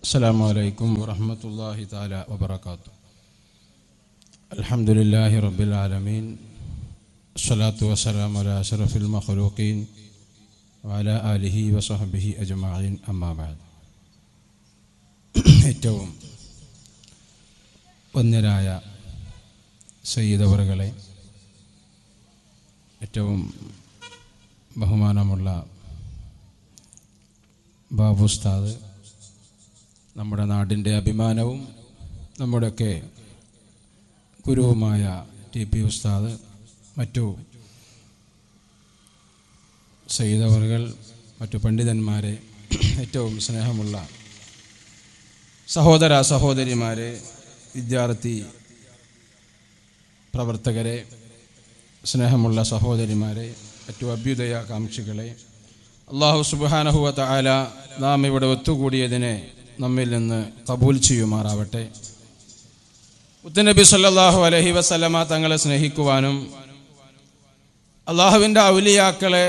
السلام عليكم ورحمة الله تعالى وبركاته. الحمد لله رب العالمين، الصلاة والسلام على أشرف المخلوقين وعلى آله وصحبه أجمعين. أما بعد. ഏറ്റവും വന്യരായ സയ്യിദ് അവറുകളെ, ഏറ്റവും ബഹുമാനമുള്ള ബാബു ഉസ്താദ്, നമ്മുടെ നാടിൻ്റെ അഭിമാനവും നമ്മുടെയൊക്കെ ഗുരുവുമായ ടി.പി. ഉസ്താദ്, മറ്റു സയ്യിദ് അവറുകൾ, മറ്റു പണ്ഡിതന്മാരെ, ഏറ്റവും സ്നേഹമുള്ള സഹോദര സഹോദരിമാരെ, വിദ്യാർത്ഥി പ്രവർത്തകരെ, സ്നേഹമുള്ള സഹോദരിമാരെ, മറ്റു അഭ്യുദയാകാംക്ഷികളെ, അല്ലാഹു സുബ്ഹാനഹു വ തആല നാം ഇവിടെ ഒത്തുകൂടിയതിനെ നമ്മിൽ നിന്ന് കബൂൽ ചെയ്യുമാറാവട്ടെ. മുത്തുനബി സല്ലല്ലാഹു അലൈഹി വസല്ലമ തങ്ങളെ സ്നേഹിക്കുവാനും അള്ളാഹുവിൻ്റെ ഔലിയാക്കളെ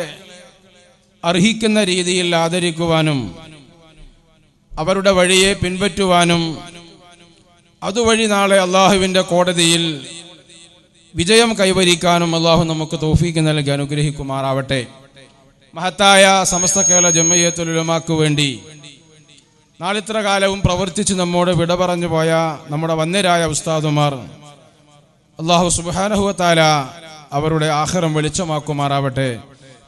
അർഹിക്കുന്ന രീതിയിൽ ആദരിക്കുവാനും അവരുടെ വഴിയെ പിൻപറ്റുവാനും അതുവഴി നാളെ അള്ളാഹുവിൻ്റെ കോടതിയിൽ വിജയം കൈവരിക്കാനും അള്ളാഹു നമുക്ക് തൗഫീഖ് നൽകി അനുഗ്രഹിക്കുമാറാവട്ടെ. മഹത്തായ സമസ്ത കേരള ജംഇയ്യത്തുൽ ഉലമാക്ക് വേണ്ടി നാളിത്ര കാലവും പ്രവർത്തിച്ച് നമ്മോട് വിട പറഞ്ഞു പോയ നമ്മുടെ വന്യരായ ഉസ്താദുമാർ, അല്ലാഹു സുബ്ഹാനഹു വ തആല അവരുടെ ആഖിറം വെളിച്ചമാക്കുമാറാവട്ടെ.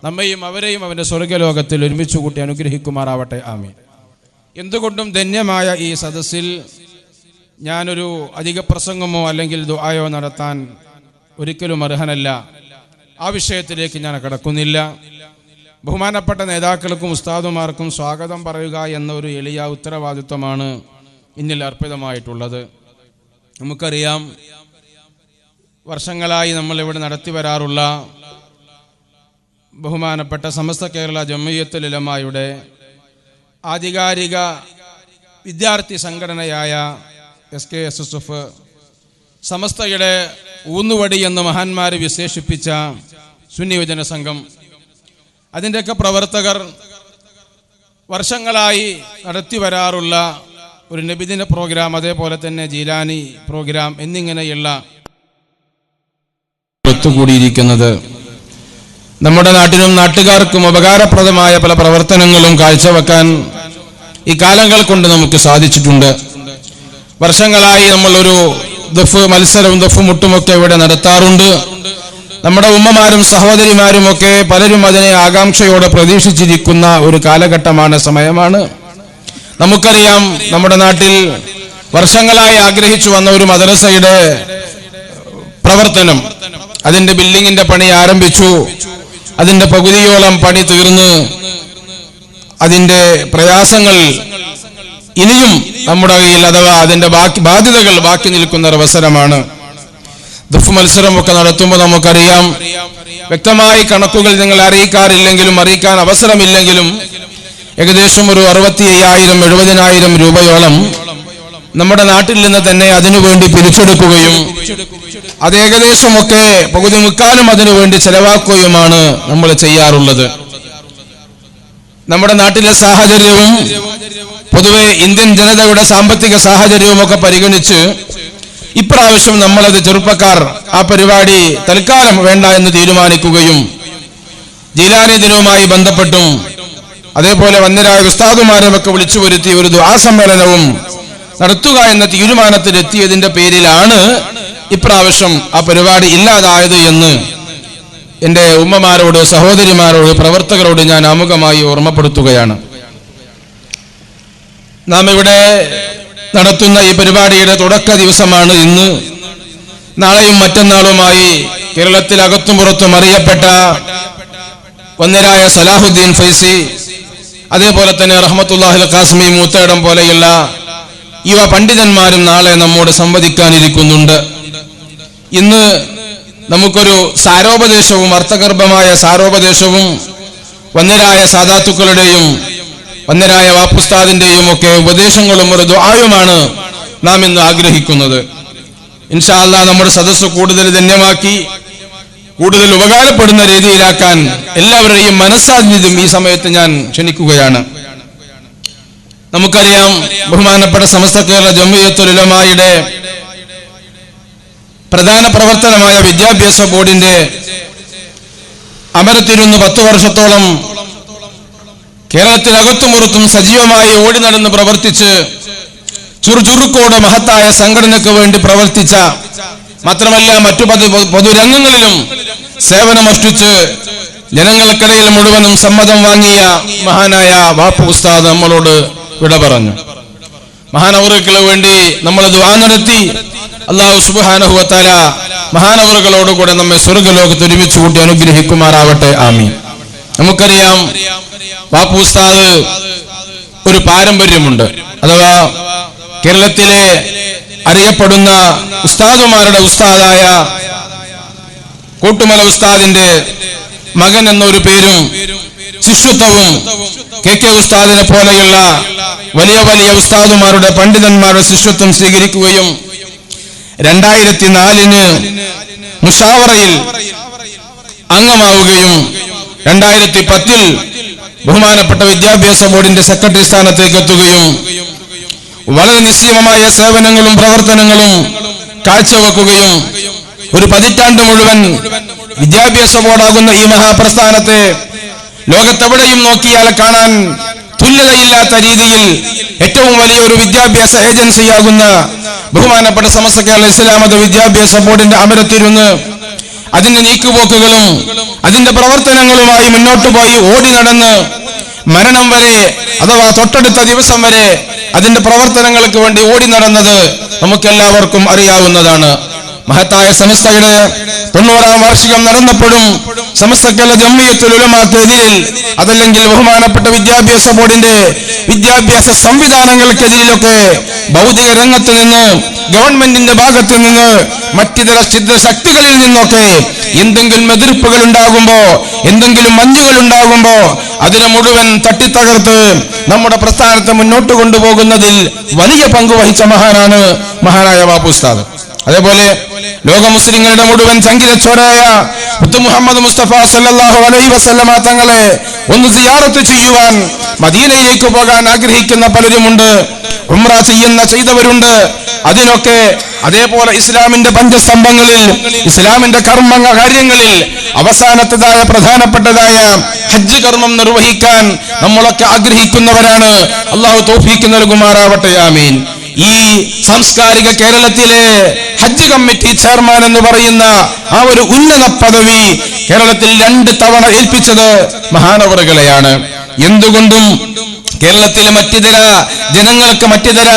നമ്മയും അവരെയും അവൻ്റെ സ്വർഗ്ഗലോകത്തിൽ ഒരുമിച്ച് കൂട്ടി അനുഗ്രഹിക്കുമാറാവട്ടെ. ആമീൻ. എന്തുകൊണ്ടും ധന്യമായ ഈ സദസ്സിൽ ഞാനൊരു അധിക പ്രസംഗമോ അല്ലെങ്കിൽ ദുആയോ നടത്താൻ ഒരിക്കലും അർഹനല്ല. ആ വിഷയത്തിലേക്ക് ഞാൻ കടക്കുന്നില്ല. ബഹുമാനപ്പെട്ട നേതാക്കൾക്കും ഉസ്താദുമാർക്കും സ്വാഗതം പറയുക എന്ന ഒരു എളിയ ഉത്തരവാദിത്വമാണ് ഇന്നിൽ അർപ്പിതമായിട്ടുള്ളത്. നമുക്കറിയാം, വർഷങ്ങളായി നമ്മളിവിടെ നടത്തി വരാറുള്ള ബഹുമാനപ്പെട്ട സമസ്ത കേരള ജംഇയ്യത്തുൽ ഉലമായുടെ ആധികാരിക വിദ്യാർത്ഥി സംഘടനയായ SKSSF, സമസ്തയുടെ ഊന്നുവടി എന്ന് മഹാന്മാർ വിശേഷിപ്പിച്ച സുന്നി യുവജന സംഘം, അതിൻ്റെയൊക്കെ പ്രവർത്തകർ വർഷങ്ങളായി നടത്തി വരാറുള്ള ഒരു നബിദിന പ്രോഗ്രാം, അതേപോലെ തന്നെ ജീലാനി പ്രോഗ്രാം എന്നിങ്ങനെയുള്ള ഒത്തുകൂടിയിരിക്കുന്നത് നമ്മുടെ നാട്ടിനും നാട്ടുകാർക്കും ഉപകാരപ്രദമായ പല പ്രവർത്തനങ്ങളും കാഴ്ചവെക്കാൻ ഈ കാലങ്ങൾ കൊണ്ട് നമുക്ക് സാധിച്ചിട്ടുണ്ട്. വർഷങ്ങളായി നമ്മളൊരു ദഫ് മത്സരവും ദഫ് മുട്ടുമൊക്കെ ഇവിടെ നടത്താറുണ്ട്. നമ്മുടെ ഉമ്മമാരും സഹോദരിമാരുമൊക്കെ പലരും അതിനെ ആകാംക്ഷയോടെ പ്രതീക്ഷിച്ചിരിക്കുന്ന ഒരു കാലഘട്ടമാണ്, സമയമാണ്. നമുക്കറിയാം, നമ്മുടെ നാട്ടിൽ വർഷങ്ങളായി ആഗ്രഹിച്ചു വന്ന ഒരു മദ്രസയുടെ പ്രവർത്തനം, അതിന്റെ ബിൽഡിങ്ങിന്റെ പണി ആരംഭിച്ചു. അതിന്റെ പകുതിയോളം പണി തീർന്ന് അതിന്റെ പ്രയാസങ്ങൾ ഇനിയും നമ്മുടെ കയ്യിൽ, അഥവാ അതിന്റെ ബാധ്യതകൾ ബാക്കി നിൽക്കുന്ന ഒരു അവസരമാണ്. ദഫ് മത്സരമൊക്കെ നടത്തുമ്പോൾ നമുക്കറിയാം, വ്യക്തമായി കണക്കുകൾ നിങ്ങൾ അറിയിക്കാറില്ലെങ്കിലും അറിയിക്കാൻ അവസരമില്ലെങ്കിലും ഏകദേശം ഒരു 65,000-70,000 രൂപയോളം നമ്മുടെ നാട്ടിൽ നിന്ന് തന്നെ അതിനുവേണ്ടി പിരിച്ചെടുക്കുകയും അത് ഏകദേശമൊക്കെ പകുതി മുക്കാലും അതിനുവേണ്ടി ചെലവാക്കുകയുമാണ് നമ്മൾ ചെയ്യാറുള്ളത്. നമ്മുടെ നാട്ടിലെ സാഹചര്യവും പൊതുവെ ഇന്ത്യൻ ജനതയുടെ സാമ്പത്തിക സാഹചര്യവും ഒക്കെ പരിഗണിച്ച് ഇപ്രാവശ്യം നമ്മളത് ചെറുപ്പക്കാർ ആ പരിപാടി തൽക്കാലം വേണ്ട എന്ന് തീരുമാനിക്കുകയും ജീലാനി ദിനവുമായി ബന്ധപ്പെട്ടും അതേപോലെ വന്യരായ ഉസ്താദുമാരെയൊക്കെ വിളിച്ചു വരുത്തി ഒരു ദുആ സമ്മേളനവും നടത്തുക എന്ന തീരുമാനത്തിലെത്തിയതിന്റെ പേരിലാണ് ഇപ്രാവശ്യം ആ പരിപാടി ഇല്ലാതായത് എന്ന് എൻ്റെ ഉമ്മമാരോട്, സഹോദരിമാരോട്, പ്രവർത്തകരോട് ഞാൻ ആമുഖമായി ഓർമ്മപ്പെടുത്തുകയാണ്. നാം ഇവിടെ നടത്തുന്ന ഈ പരിപാടിയുടെ തുടക്ക ദിവസമാണ് ഇന്ന്. നാളെയും മറ്റന്നാളുമായി കേരളത്തിലകത്തും പുറത്തും അറിയപ്പെട്ട വന്യരായ സലാഹുദ്ദീൻ ഫൈസി, അതേപോലെ തന്നെ റഹ്മത്തുള്ളാഹിൽ ഖാസിമി മൂത്തേടം പോലെയുള്ള യുവ പണ്ഡിതന്മാരും നാളെ നമ്മോട് സംവദിക്കാനിരിക്കുന്നുണ്ട്. ഇന്ന് നമുക്കൊരു സാരോപദേശവും അർത്ഥഗർഭമായ സാരോപദേശവും വന്യരായ സാദാത്തുക്കളുടെയും വന്യരായ വാപ്പുസ്താദിന്റെയും ഒക്കെ ഉപദേശങ്ങളും ഒരു ദുആയുമാണ് നാം ഇന്ന് ആഗ്രഹിക്കുന്നത്. ഇൻഷാ അല്ലാഹ് നമ്മുടെ സദസ്സ് കൂടുതൽ ധന്യമാക്കി കൂടുതൽ ഉപകാരപ്പെടുന്ന രീതിയിലാക്കാൻ എല്ലാവരുടെയും മനസ്സാന്നിധ്യം ഈ സമയത്ത് ഞാൻ ക്ഷണിക്കുകയാണ്. നമുക്കറിയാം, ബഹുമാനപ്പെട്ട സമസ്ത കേരള ജംഇയ്യത്തുൽ ഉലമായുടെ പ്രധാന പ്രവർത്തനമായ വിദ്യാഭ്യാസ ബോർഡിന്റെ അമരത്തിരുന്ന് 10 വർഷത്തോളം കേരളത്തിനകത്തും പുറത്തും സജീവമായി ഓടി നടന്ന് പ്രവർത്തിച്ച് ചുറുചുറുക്കോടെ മഹത്തായ സംഘടനയ്ക്ക് വേണ്ടി പ്രവർത്തിച്ച, മാത്രമല്ല മറ്റു പൊതുരംഗങ്ങളിലും സേവനമനുഷ്ഠിച്ച് ജനങ്ങൾക്കിടയിൽ മുഴുവനും സമ്മതം വാങ്ങിയ മഹാനായ വാപ്പു ഉസ്താദ് നമ്മളോട് വിട പറഞ്ഞു. മഹാനവറുകൾക്ക് വേണ്ടി നമ്മൾ ദുആ നടത്തി. അല്ലാഹു സുബ്ഹാനഹു വ തആല മഹാനവറുകളോടുകൂടെ നമ്മെ സ്വർഗ്ഗലോകത്ത് ഒരുമിച്ച് കൂട്ടി അനുഗ്രഹിക്കുമാറാവട്ടെ. ആമീൻ. നമുക്കറിയാം, വാപ്പു ഉസ്താദ് ഒരു പാരമ്പര്യമുണ്ട്. അഥവാ കേരളത്തിലെ അറിയപ്പെടുന്ന ഉസ്താദുമാരുടെ ഉസ്താദായ കോട്ടുമല ഉസ്താദിന്റെ മകൻ എന്നൊരു പേരും ശിഷ്യത്വവും KK ഉസ്താദിനെ പോലെയുള്ള വലിയ വലിയ ഉസ്താദുമാരുടെ പണ്ഡിതന്മാരുടെ ശിഷ്യത്വം സ്വീകരിക്കുകയും 2004 മുഷാവറയിൽ അംഗമാവുകയും 2010 ബഹുമാനപ്പെട്ട വിദ്യാഭ്യാസ ബോർഡിന്റെ സെക്രട്ടറി സ്ഥാനത്തേക്ക് എത്തുകയും വളരെ നിശ്ചയമായ സേവനങ്ങളും പ്രവർത്തനങ്ങളും കാഴ്ചവെക്കുകയും ഒരു പതിറ്റാണ്ട് മുഴുവൻ വിദ്യാഭ്യാസ ബോർഡാകുന്ന ഈ മഹാപ്രസ്ഥാനത്തെ ലോകത്തെവിടെയും നോക്കിയാൽ കാണാൻ തുല്യതയില്ലാത്ത രീതിയിൽ ഏറ്റവും വലിയൊരു വിദ്യാഭ്യാസ ഏജൻസിയാകുന്ന ബഹുമാനപ്പെട്ട സമസ്ത കേരള ഇസ്ലാം മത വിദ്യാഭ്യാസ ബോർഡിന്റെ അമരത്തിരുന്ന് അതിന്റെ നീക്കുപോക്കുകളും അതിന്റെ പ്രവർത്തനങ്ങളുമായി മുന്നോട്ട് പോയി ഓടി നടന്ന് മരണം വരെ, അഥവാ തൊട്ടടുത്ത ദിവസം വരെ അതിന്റെ പ്രവർത്തനങ്ങൾക്ക് വേണ്ടി ഓടി നടന്നത് നമുക്കെല്ലാവർക്കും അറിയാവുന്നതാണ്. മഹത്തായ സമസ്തയുടെ 90-ാം വാർഷികം നടന്നപ്പോഴും സമസ്ത കേരള ജംഇയ്യത്തുൽ ഉലമാക്കെതിരിൽ, അതല്ലെങ്കിൽ ബഹുമാനപ്പെട്ട വിദ്യാഭ്യാസ ബോർഡിന്റെ വിദ്യാഭ്യാസ സംവിധാനങ്ങൾക്കെതിരിലൊക്കെ ഭൗതിക രംഗത്ത് നിന്ന്, ഗവൺമെന്റിന്റെ ഭാഗത്ത് നിന്ന്, മറ്റിതര ഛിദ്ര ശക്തികളിൽ നിന്നൊക്കെ എന്തെങ്കിലും എതിർപ്പുകൾ ഉണ്ടാകുമ്പോ, എന്തെങ്കിലും മഞ്ഞുകൾ ഉണ്ടാകുമ്പോ അതിനെ മുഴുവൻ തട്ടിത്തകർത്ത് നമ്മുടെ പ്രസ്ഥാനത്തെ മുന്നോട്ട് കൊണ്ടുപോകുന്നതിൽ വലിയ പങ്ക് വഹിച്ച മഹാനാണ് മഹാനായ വാപ്പു ഉസ്താദ്. അതേപോലെ ലോക മുസ്ലിങ്ങളുടെ മുഴുവൻ ചങ്കിലച്ചോരായ മുത്ത് മുഹമ്മദ് മുസ്തഫ സല്ലല്ലാഹു അലൈഹി വസല്ലമ തങ്ങളെ ഒന്ന് സിയാറത്ത് ചെയ്യുവാൻ മദീനയിലേക്ക് പോകാൻ ആഗ്രഹിക്കുന്ന പലരുമുണ്ട്. ഉംറ ചെയ്തവരുണ്ട്. അതിനൊക്കെ അതേപോലെ ഇസ്ലാമിന്റെ പഞ്ചസ്തംഭങ്ങളിൽ, ഇസ്ലാമിന്റെ കാര്യങ്ങളിൽ അവസാനത്തേതായ പ്രധാനപ്പെട്ടതായ ഹജ്ജ് കർമ്മം നിർവഹിക്കാൻ നമ്മളൊക്കെ ആഗ്രഹിക്കുന്നവരാണ്. അല്ലാഹു തൗഫീഖ് നൽകുമാറാവട്ടെ. ആമീൻ. ഈ സാംസ്കാരിക കേരളത്തിലെ ഹജ്ജ് കമ്മിറ്റി ചെയർമാൻ എന്ന് പറയുന്ന ആ ഒരു ഉന്നത പദവി കേരളത്തിൽ 2 തവണ ഏൽപ്പിച്ചത് മഹാനവറുകളെയാണ്. എന്തുകൊണ്ടും കേരളത്തിലെ മറ്റിതര ജനങ്ങൾക്ക്, മറ്റിതര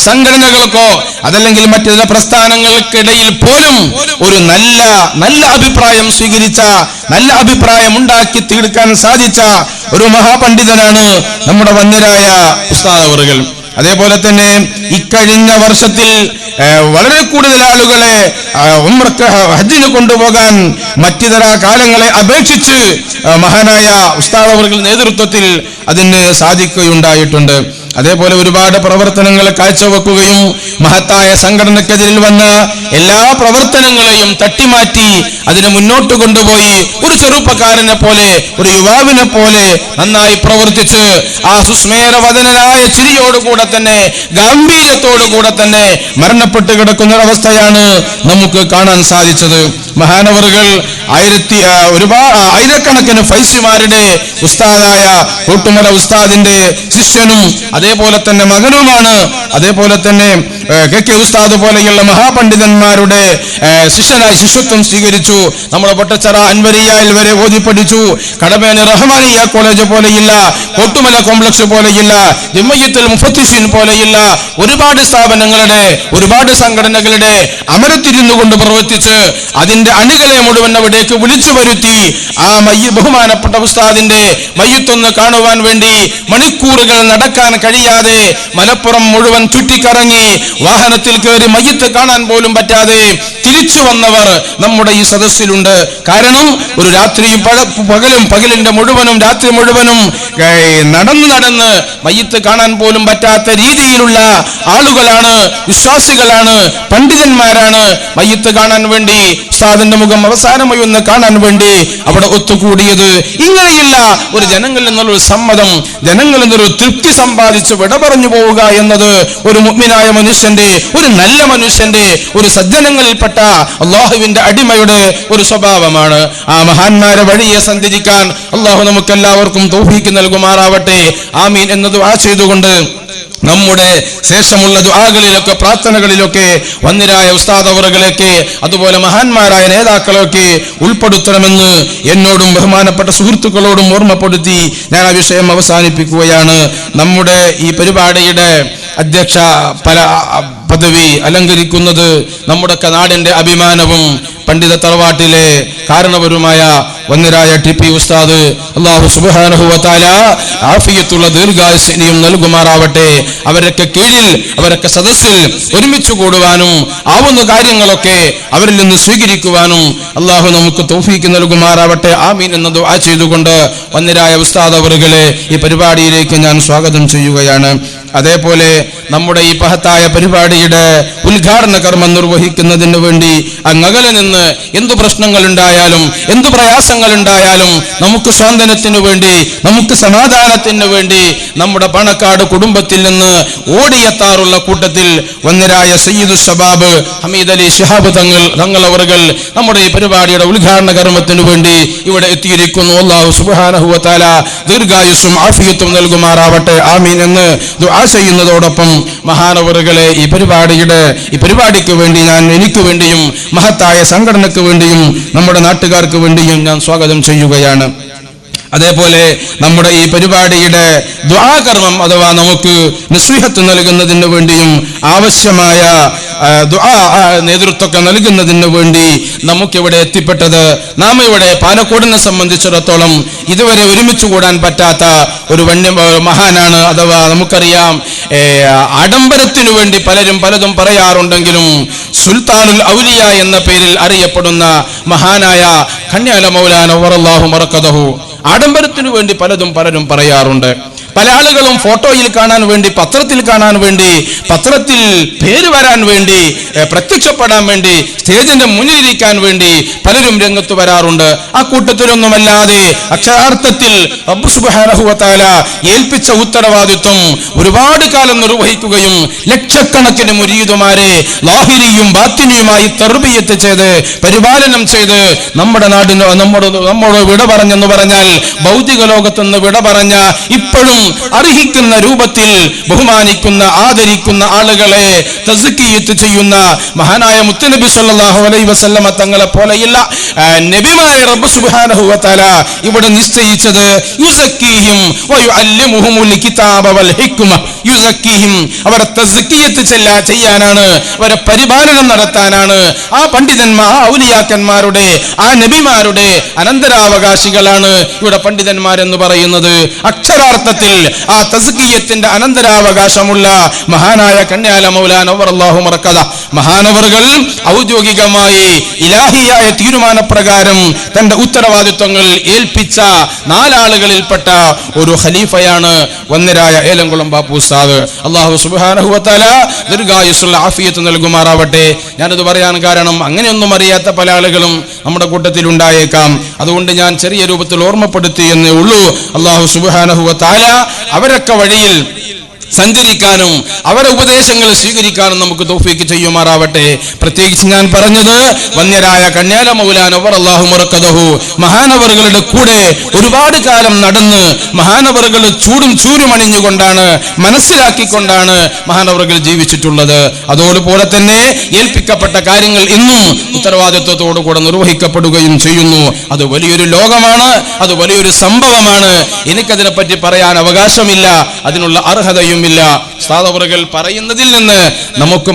സംഘടനകൾക്കോ അതല്ലെങ്കിൽ മറ്റിതര പ്രസ്ഥാനങ്ങൾക്കിടയിൽ പോലും ഒരു നല്ല അഭിപ്രായം സ്വീകരിച്ച, നല്ല അഭിപ്രായം ഉണ്ടാക്കി തീർക്കാൻ സാധിച്ച ഒരു മഹാപണ്ഡിതനാണ് നമ്മുടെ വന്യരായ ഉസ്താദ് അവറുകൾ. അതേപോലെ തന്നെ ഇക്കഴിഞ്ഞ വർഷത്തിൽ വളരെ കൂടുതൽ ആളുകളെ ഉംറക്ക് ഹജ്ജിന് കൊണ്ടുപോകാൻ മറ്റിതര കാലങ്ങളെ അപേക്ഷിച്ച് മഹാനായ ഉസ്താദ് അവറുകളുടെ നേതൃത്വത്തിൽ അതിന് സാധിക്കുകയുണ്ടായിട്ടുണ്ട്. അതേപോലെ ഒരുപാട് പ്രവർത്തനങ്ങൾ കാഴ്ചവെക്കുകയും മഹത്തായ സംഘടനക്കെതിരിൽ വന്ന എല്ലാ പ്രവർത്തനങ്ങളെയും തട്ടിമാറ്റി അതിനെ മുന്നോട്ട് കൊണ്ടുപോയി ഒരു ചെറുപ്പക്കാരനെ പോലെ, ഒരു യുവാവിനെ പോലെ നന്നായി പ്രവർത്തിച്ച് ആ സുസ്മേരവദനായ ചിരിയോടുകൂടെ തന്നെ, ഗാംഭീര്യത്തോടുകൂടെ തന്നെ മരണപ്പെട്ട് കിടക്കുന്ന ഒരവസ്ഥയാണ് നമുക്ക് കാണാൻ സാധിച്ചത്. മഹാനവറുകൾ ആയിരക്കണക്കിന് ഫൈസിമാരുടെ ഉസ്താദായ കോട്ടുമല ഉസ്താദിന്റെ ശിഷ്യനും അതേപോലെ തന്നെ മകനുമാണ്. അതേപോലെ തന്നെ KK ഉസ്താദ് പോലെയുള്ള മഹാപണ്ഡിതന്മാരുടെ ശിഷ്യനായി ശിഷ്യത്വം സ്വീകരിച്ചു. നമ്മുടെ പൊട്ടച്ചറ അൻവരിയയിൽ വരെ ഓതി പഠിച്ചു. കടമേന റഹ്മാനിയ കോളേജ് പോലെയില്ല, കോട്ടുമല കോംപ്ലക്സ് പോലെയില്ല, ജംഇയ്യത്തുൽ മുഫത്തിശീൻ പോലെയില്ല ഒരുപാട് സ്ഥാപനങ്ങളുടെ, ഒരുപാട് സംഘടനകളുടെ അമരത്തിരുന്നു കൊണ്ട് പ്രവർത്തിച്ച് അതിന്റെ അണികളെ മുഴുവൻ അവിടേക്ക് വിളിച്ചു വരുത്തി ആ ബഹുമാനപ്പെട്ട ഉസ്താദിന്റെ മയ്യത്തൊന്ന് കാണുവാൻ വേണ്ടി മണിക്കൂറുകൾ നടക്കാൻ കഴിയാതെ മലപ്പുറം മുഴുവൻ മുഴുവൻ ചുറ്റിക്കറങ്ങി വാഹനത്തിൽ കയറി മയ്യത്ത് കാണാൻ പോലും പറ്റാതെ തിരിച്ചു വന്നവർ നമ്മുടെ ഈ സദസ്സിലുണ്ട്. കാരണം ഒരു രാത്രിയും പകലിന്റെ മുഴുവനും രാത്രി മുഴുവനും നടന്ന് മയ്യത്ത് കാണാൻ പോലും പറ്റാത്ത രീതിയിലുള്ള ആളുകളാണ്, വിശ്വാസികളാണ്, പണ്ഡിതന്മാരാണ്. മയ്യത്ത് കാണാൻ വേണ്ടി ഉസ്താദിന്റെ മുഖം അവസാനമായി ഒന്ന് കാണാൻ വേണ്ടി അവിടെ ഒത്തുകൂടിയത്. ഇങ്ങനെയുള്ള ഒരു ജനങ്ങളിൽ നിന്നുള്ള സമ്മതം, ജനങ്ങളിൽ നിന്നൊരു തൃപ്തി സമ്പാദിച്ച് വിട പറഞ്ഞു പോവുക എന്നത് ഒരു മുഅ്മിനായ മനുഷ്യന്റെ, ഒരു നല്ല മനുഷ്യന്റെ, ഒരു സജ്ജനങ്ങളിൽപ്പെട്ട അള്ളാഹുവിന്റെ അടിമയുടെ ഒരു സ്വഭാവമാണ്. ആ മഹാന്മാരെ വഴിയെ സഞ്ചരിക്കാൻ അള്ളാഹു നമുക്കെല്ലാവർക്കും തൗഫീഖ് നൽകുമാറാവട്ടെ. ആമീൻ എന്ന് ദുആ ചെയ്തുകൊണ്ട് നമ്മുടെ ശേഷമുള്ള ദുആകളിലൊക്കെ പ്രാർത്ഥനകളിലൊക്കെ വന്നിരായ ഉസ്താദ് അവറുകളൊക്കെ അതുപോലെ മഹാന്മാരായ നേതാക്കളൊക്കെ ഉൾപ്പെടുത്തണമെന്ന് എന്നോടും ബഹുമാനപ്പെട്ട സുഹൃത്തുക്കളോടും ഓർമ്മപ്പെടുത്തി ഞാൻ ആ വിഷയം അവസാനിപ്പിക്കുകയാണ്. നമ്മുടെ ഈ പരിപാടിയുടെ അധ്യക്ഷ പദവി അലങ്കരിക്കുന്നത് നമ്മുടെ നാടിന്റെ അഭിമാനവും പണ്ഡിത തറവാട്ടിലെ കാരണവരുമായ വന്നിരായ ടി.പി. ഉസ്താദ് അല്ലാഹു സുബ്ഹാനഹു വ തആല ആഫിയത്തുള്ള ദീർഘായുസ്സ് നൽകുമാറാവട്ടെ. അവരൊക്കെ കീഴിൽ, അവരൊക്കെ സദസ്സിൽ ഒരുമിച്ച് കൂടുവാനും ആവുന്ന കാര്യങ്ങളൊക്കെ അവരിൽ നിന്ന് സ്വീകരിക്കുവാനും അല്ലാഹു നമുക്ക് തൗഫീഖ് നൽകുമാറാവട്ടെ. ആമീൻ എന്ന് ദുആ ചെയ്തുകൊണ്ട് വന്നിരായ ഉസ്താദ് അവറുകളെ ഈ പരിപാടിയിലേക്ക് ഞാൻ സ്വാഗതം ചെയ്യുകയാണ്. അതേപോലെ നമ്മുടെ ഈ മഹത്തായ പരിപാടിയുടെ ഉദ്ഘാടന കർമ്മം നിർവഹിക്കുന്നതിന് വേണ്ടി അങ്ങകലെ നിന്ന് എന്തു പ്രശ്നങ്ങൾ ഉണ്ടായാലും, എന്തു പ്രയാസങ്ങൾ ഉണ്ടായാലും നമുക്ക് സ്വാതന്ത്ര്യത്തിനു വേണ്ടി, നമുക്ക് സമാധാനത്തിന് വേണ്ടി നമ്മുടെ പണക്കാട് കുടുംബത്തിൽ നിന്ന് ഓടിയെത്താറുള്ള കൂട്ടത്തിൽ വന്നിരായ സയ്യിദു ശബാബ് ഹമീദ് അലി ശിഹാബ് തങ്ങൾ അവറുകൾ നമ്മുടെ ഈ പരിപാടിയുടെ ഉദ്ഘാടന കർമ്മത്തിനു വേണ്ടി ഇവിടെ എത്തിയിരിക്കുന്നു. അല്ലാഹു സുബ്ഹാനഹു വ തആല ദീർഘായുസ്സും ആഫിയത്തും നൽകുമാറാവട്ടെ. ആമീൻ എന്ന് ദുആ ചെയ്യുന്നതോടൊപ്പം മഹാനവറുകളെ ഈ പരിപാടിക്ക് വേണ്ടി ഞാൻ എനിക്ക് വേണ്ടിയും മഹത്തായ സംഘടനയ്ക്ക് വേണ്ടിയും നമ്മുടെ നാട്ടുകാർക്ക് വേണ്ടിയും ഞാൻ സ്വാഗതം ചെയ്യുകയാണ്. അതേപോലെ നമ്മുടെ ഈ പരിപാടിയുടെ ദുആ കർമ്മം അഥവാ നമുക്ക് നസീഹത്ത് നൽകുന്നതിന് വേണ്ടിയും ആവശ്യമായ ദുആ നേതൃത്വമൊക്കെ നൽകുന്നതിന് വേണ്ടി നമുക്കിവിടെ എത്തിപ്പെട്ടത്, നാം ഇവിടെ പാലക്കോടിനെ സംബന്ധിച്ചിടത്തോളം ഇതുവരെ ഒരുമിച്ച് കൂടാൻ പറ്റാത്ത ഒരു മഹാനാണ്. അഥവാ നമുക്കറിയാം, ആഡംബരത്തിനു വേണ്ടി പലരും പലതും പറയാറുണ്ടെങ്കിലും സുൽത്താനുൽ ഔലിയ എന്ന പേരിൽ അറിയപ്പെടുന്ന മഹാനായ കണ്യാല മൗലാന വറല്ലാഹു മറക്കദഹു. ആഡംബരത്തിനു വേണ്ടി പലതും പലരും പറയാറുണ്ട്. പല ആളുകളും ഫോട്ടോയിൽ കാണാൻ വേണ്ടി, പത്രത്തിൽ കാണാൻ വേണ്ടി, പത്രത്തിൽ പേര് വരാൻ വേണ്ടി, പ്രത്യക്ഷപ്പെടാൻ വേണ്ടി, സ്റ്റേജിന്റെ മുന്നിലിരിക്കാൻ വേണ്ടി പലരും രംഗത്ത് വരാറുണ്ട്. ആ കൂട്ടത്തിലൊന്നുമല്ലാതെ അക്ഷരാർത്ഥത്തിൽ റബ്ബ് സുബ്ഹാനഹു വ തആല ഏൽപ്പിച്ച ഉത്തരവാദിത്വം ഒരുപാട് കാലം നിർവഹിക്കുകയും ലക്ഷക്കണക്കിന് മുരീദുമാരെ ലാഹിരിയും ബാത്തിനിയുമായി തർബിയത്ത് ചെയ്ത് പരിപാലനം ചെയ്ത് നമ്മുടെ നാടിന് നമ്മോട് വിട പറഞ്ഞെന്ന് പറഞ്ഞാൽ ഭൗതിക ലോകത്തുനിന്ന് വിട പറഞ്ഞ, ഇപ്പോഴും അർഹിക്കുന്ന രൂപത്തിൽ ബഹുമാനിക്കുന്ന, ആദരിക്കുന്ന ആളുകളെ തസ്കിയത്ത് ചെയ്യുന്ന മഹാനായ മുത്തുനബി സല്ലല്ലാഹു അലൈഹി വസല്ലമ തങ്ങളെ പോലെയുള്ള നബിമാരെ റബ്ബ് സുബ്ഹാനഹു വ തആല ഇവിടെ നിശ്ചയിച്ചത് യുസക്കീഹിം വയുഅല്ലിമുഹുൽ കിതാബ വൽ ഹിക്മ. യുസക്കീഹിം, അവരെ തസ്കിയത്ത് ചെയ്യാനാണ്, അവരെ പരിപാലനം നടത്താനാണ്. ആ പണ്ഡിതന്മാർ, ആ ഔലിയാക്കന്മാരുടെ, ആ നബിമാരുടെ അനന്തരാവകാശികളാണ് ഇവിടെ പണ്ഡിതന്മാരെന്ന് പറയുന്നത്. അക്ഷരാർത്ഥത്തിൽ ആ തസ്കിയത്തിന്റെ അനന്തരാവകാശമുള്ള മഹാനായ കണ്യാല മൗലാന വറല്ലാഹു മറക്കദ മഹാനവറുകൾ ഔദ്യോഗികമായി ഇലാഹിയായ തീരുമാനപ്രകാരം തന്റെ ഉത്തരവാദിത്വങ്ങൾ ഏൽപ്പിച്ച നാലാളുകളിൽപ്പെട്ട ഒരു ഖലീഫയാണ് വന്നിരായ ഏലംകുളം ബാപ്പു ഉസ്താദ്. അല്ലാഹു സുബ്ഹാനഹു വ തആല ദീർഘായുസ്സുള്ള ആഫിയത്ത് നൽകുമാറാവട്ടെ. ഞാനത് പറയാൻ കാരണം, അങ്ങനെയൊന്നും അറിയാത്ത പല ആളുകളും നമ്മുടെ കൂട്ടത്തിൽ ഉണ്ടായേക്കാം. അതുകൊണ്ട് ഞാൻ ചെറിയ രൂപത്തിൽ ഓർമ്മപ്പെടുത്തി എന്നേ ഉള്ളൂ. അല്ലാഹു സുബ്ഹാനഹു വ തആല അവരൊക്കെ വഴിയിൽ സഞ്ചരിക്കാനും അവരുടെ ഉപദേശങ്ങൾ സ്വീകരിക്കാനും നമുക്ക് തൗഫീഖ് ചെയ്യുമാറാവട്ടെ. പ്രത്യേകിച്ച് ഞാൻ പറഞ്ഞത് വന്യരായ കണ്യാല മൗലാന വറല്ലാഹു മറക്കദഹു മഹാനവറുകളുടെ കൂടെ ഒരുപാട് കാലം നടന്ന് മഹാനവറുകൾ ചൂരുമണിഞ്ഞുകൊണ്ടാണ്, മനസ്സിലാക്കിക്കൊണ്ടാണ് മഹാനവറുകൾ ജീവിച്ചിട്ടുള്ളത്. അതോടുപോലെ തന്നെ ഏൽപ്പിക്കപ്പെട്ട കാര്യങ്ങൾ ഇന്നും ഉത്തരവാദിത്വത്തോടു കൂടെ നിർവഹിക്കപ്പെടുകയും ചെയ്യുന്നു. അത് വലിയൊരു ലോകമാണ്, അത് വലിയൊരു സംഭവമാണ്. എനിക്കതിനെപ്പറ്റി പറയാൻ അവകാശമില്ല, അതിനുള്ള അർഹതയും കാര്യമില്ല. ഉസ്താദ് അവറുകൾ പറയുന്നതിൽ നിന്ന് നമുക്ക്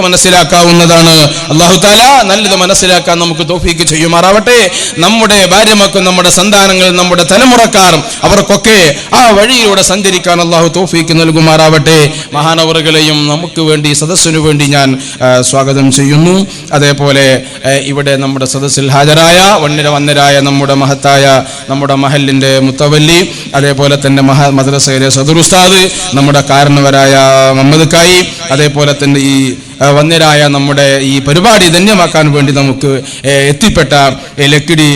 മനസ്സിലാക്കാവുന്നതാണ്. അല്ലാഹു തആല നല്ലത് മനസ്സിലാക്കാൻ നമുക്ക് തൗഫീഖ് ചെയ്യുമാറാവട്ടെ. നമ്മുടെ ഭാര്യമക്കൾ, നമ്മുടെ സന്താനങ്ങൾ, നമ്മുടെ തലമുറക്കാർ അവർക്കൊക്കെ ആ വഴിയിലൂടെ സഞ്ചരിക്കാൻ അല്ലാഹു തൗഫീഖ് നൽകുമാറാവട്ടെ. മഹാനവറുകളെയും നമുക്ക് വേണ്ടി, സദസ്സിനു വേണ്ടി ഞാൻ സ്വാഗതം ചെയ്യുന്നു. അതേപോലെ ഇവിടെ നമ്മുടെ സദസ്സിൽ ഹാജരായ വന്യരായ നമ്മുടെ മഹത്തായ നമ്മുടെ മഹലിന്റെ മുത്തവല്ലി, അതേപോലെ തന്നെ മദ്രസയിലെ സദർ ഉസ്താദ്, നമ്മുടെ കാരണവരായ മുഹമ്മദ് കായി, അതേപോലെ തന്നെ ഈ വന്യരായ നമ്മുടെ ഈ പരിപാടി ധന്യമാക്കാൻ വേണ്ടി നമുക്ക് എത്തിപ്പെട്ട ലക്കിടി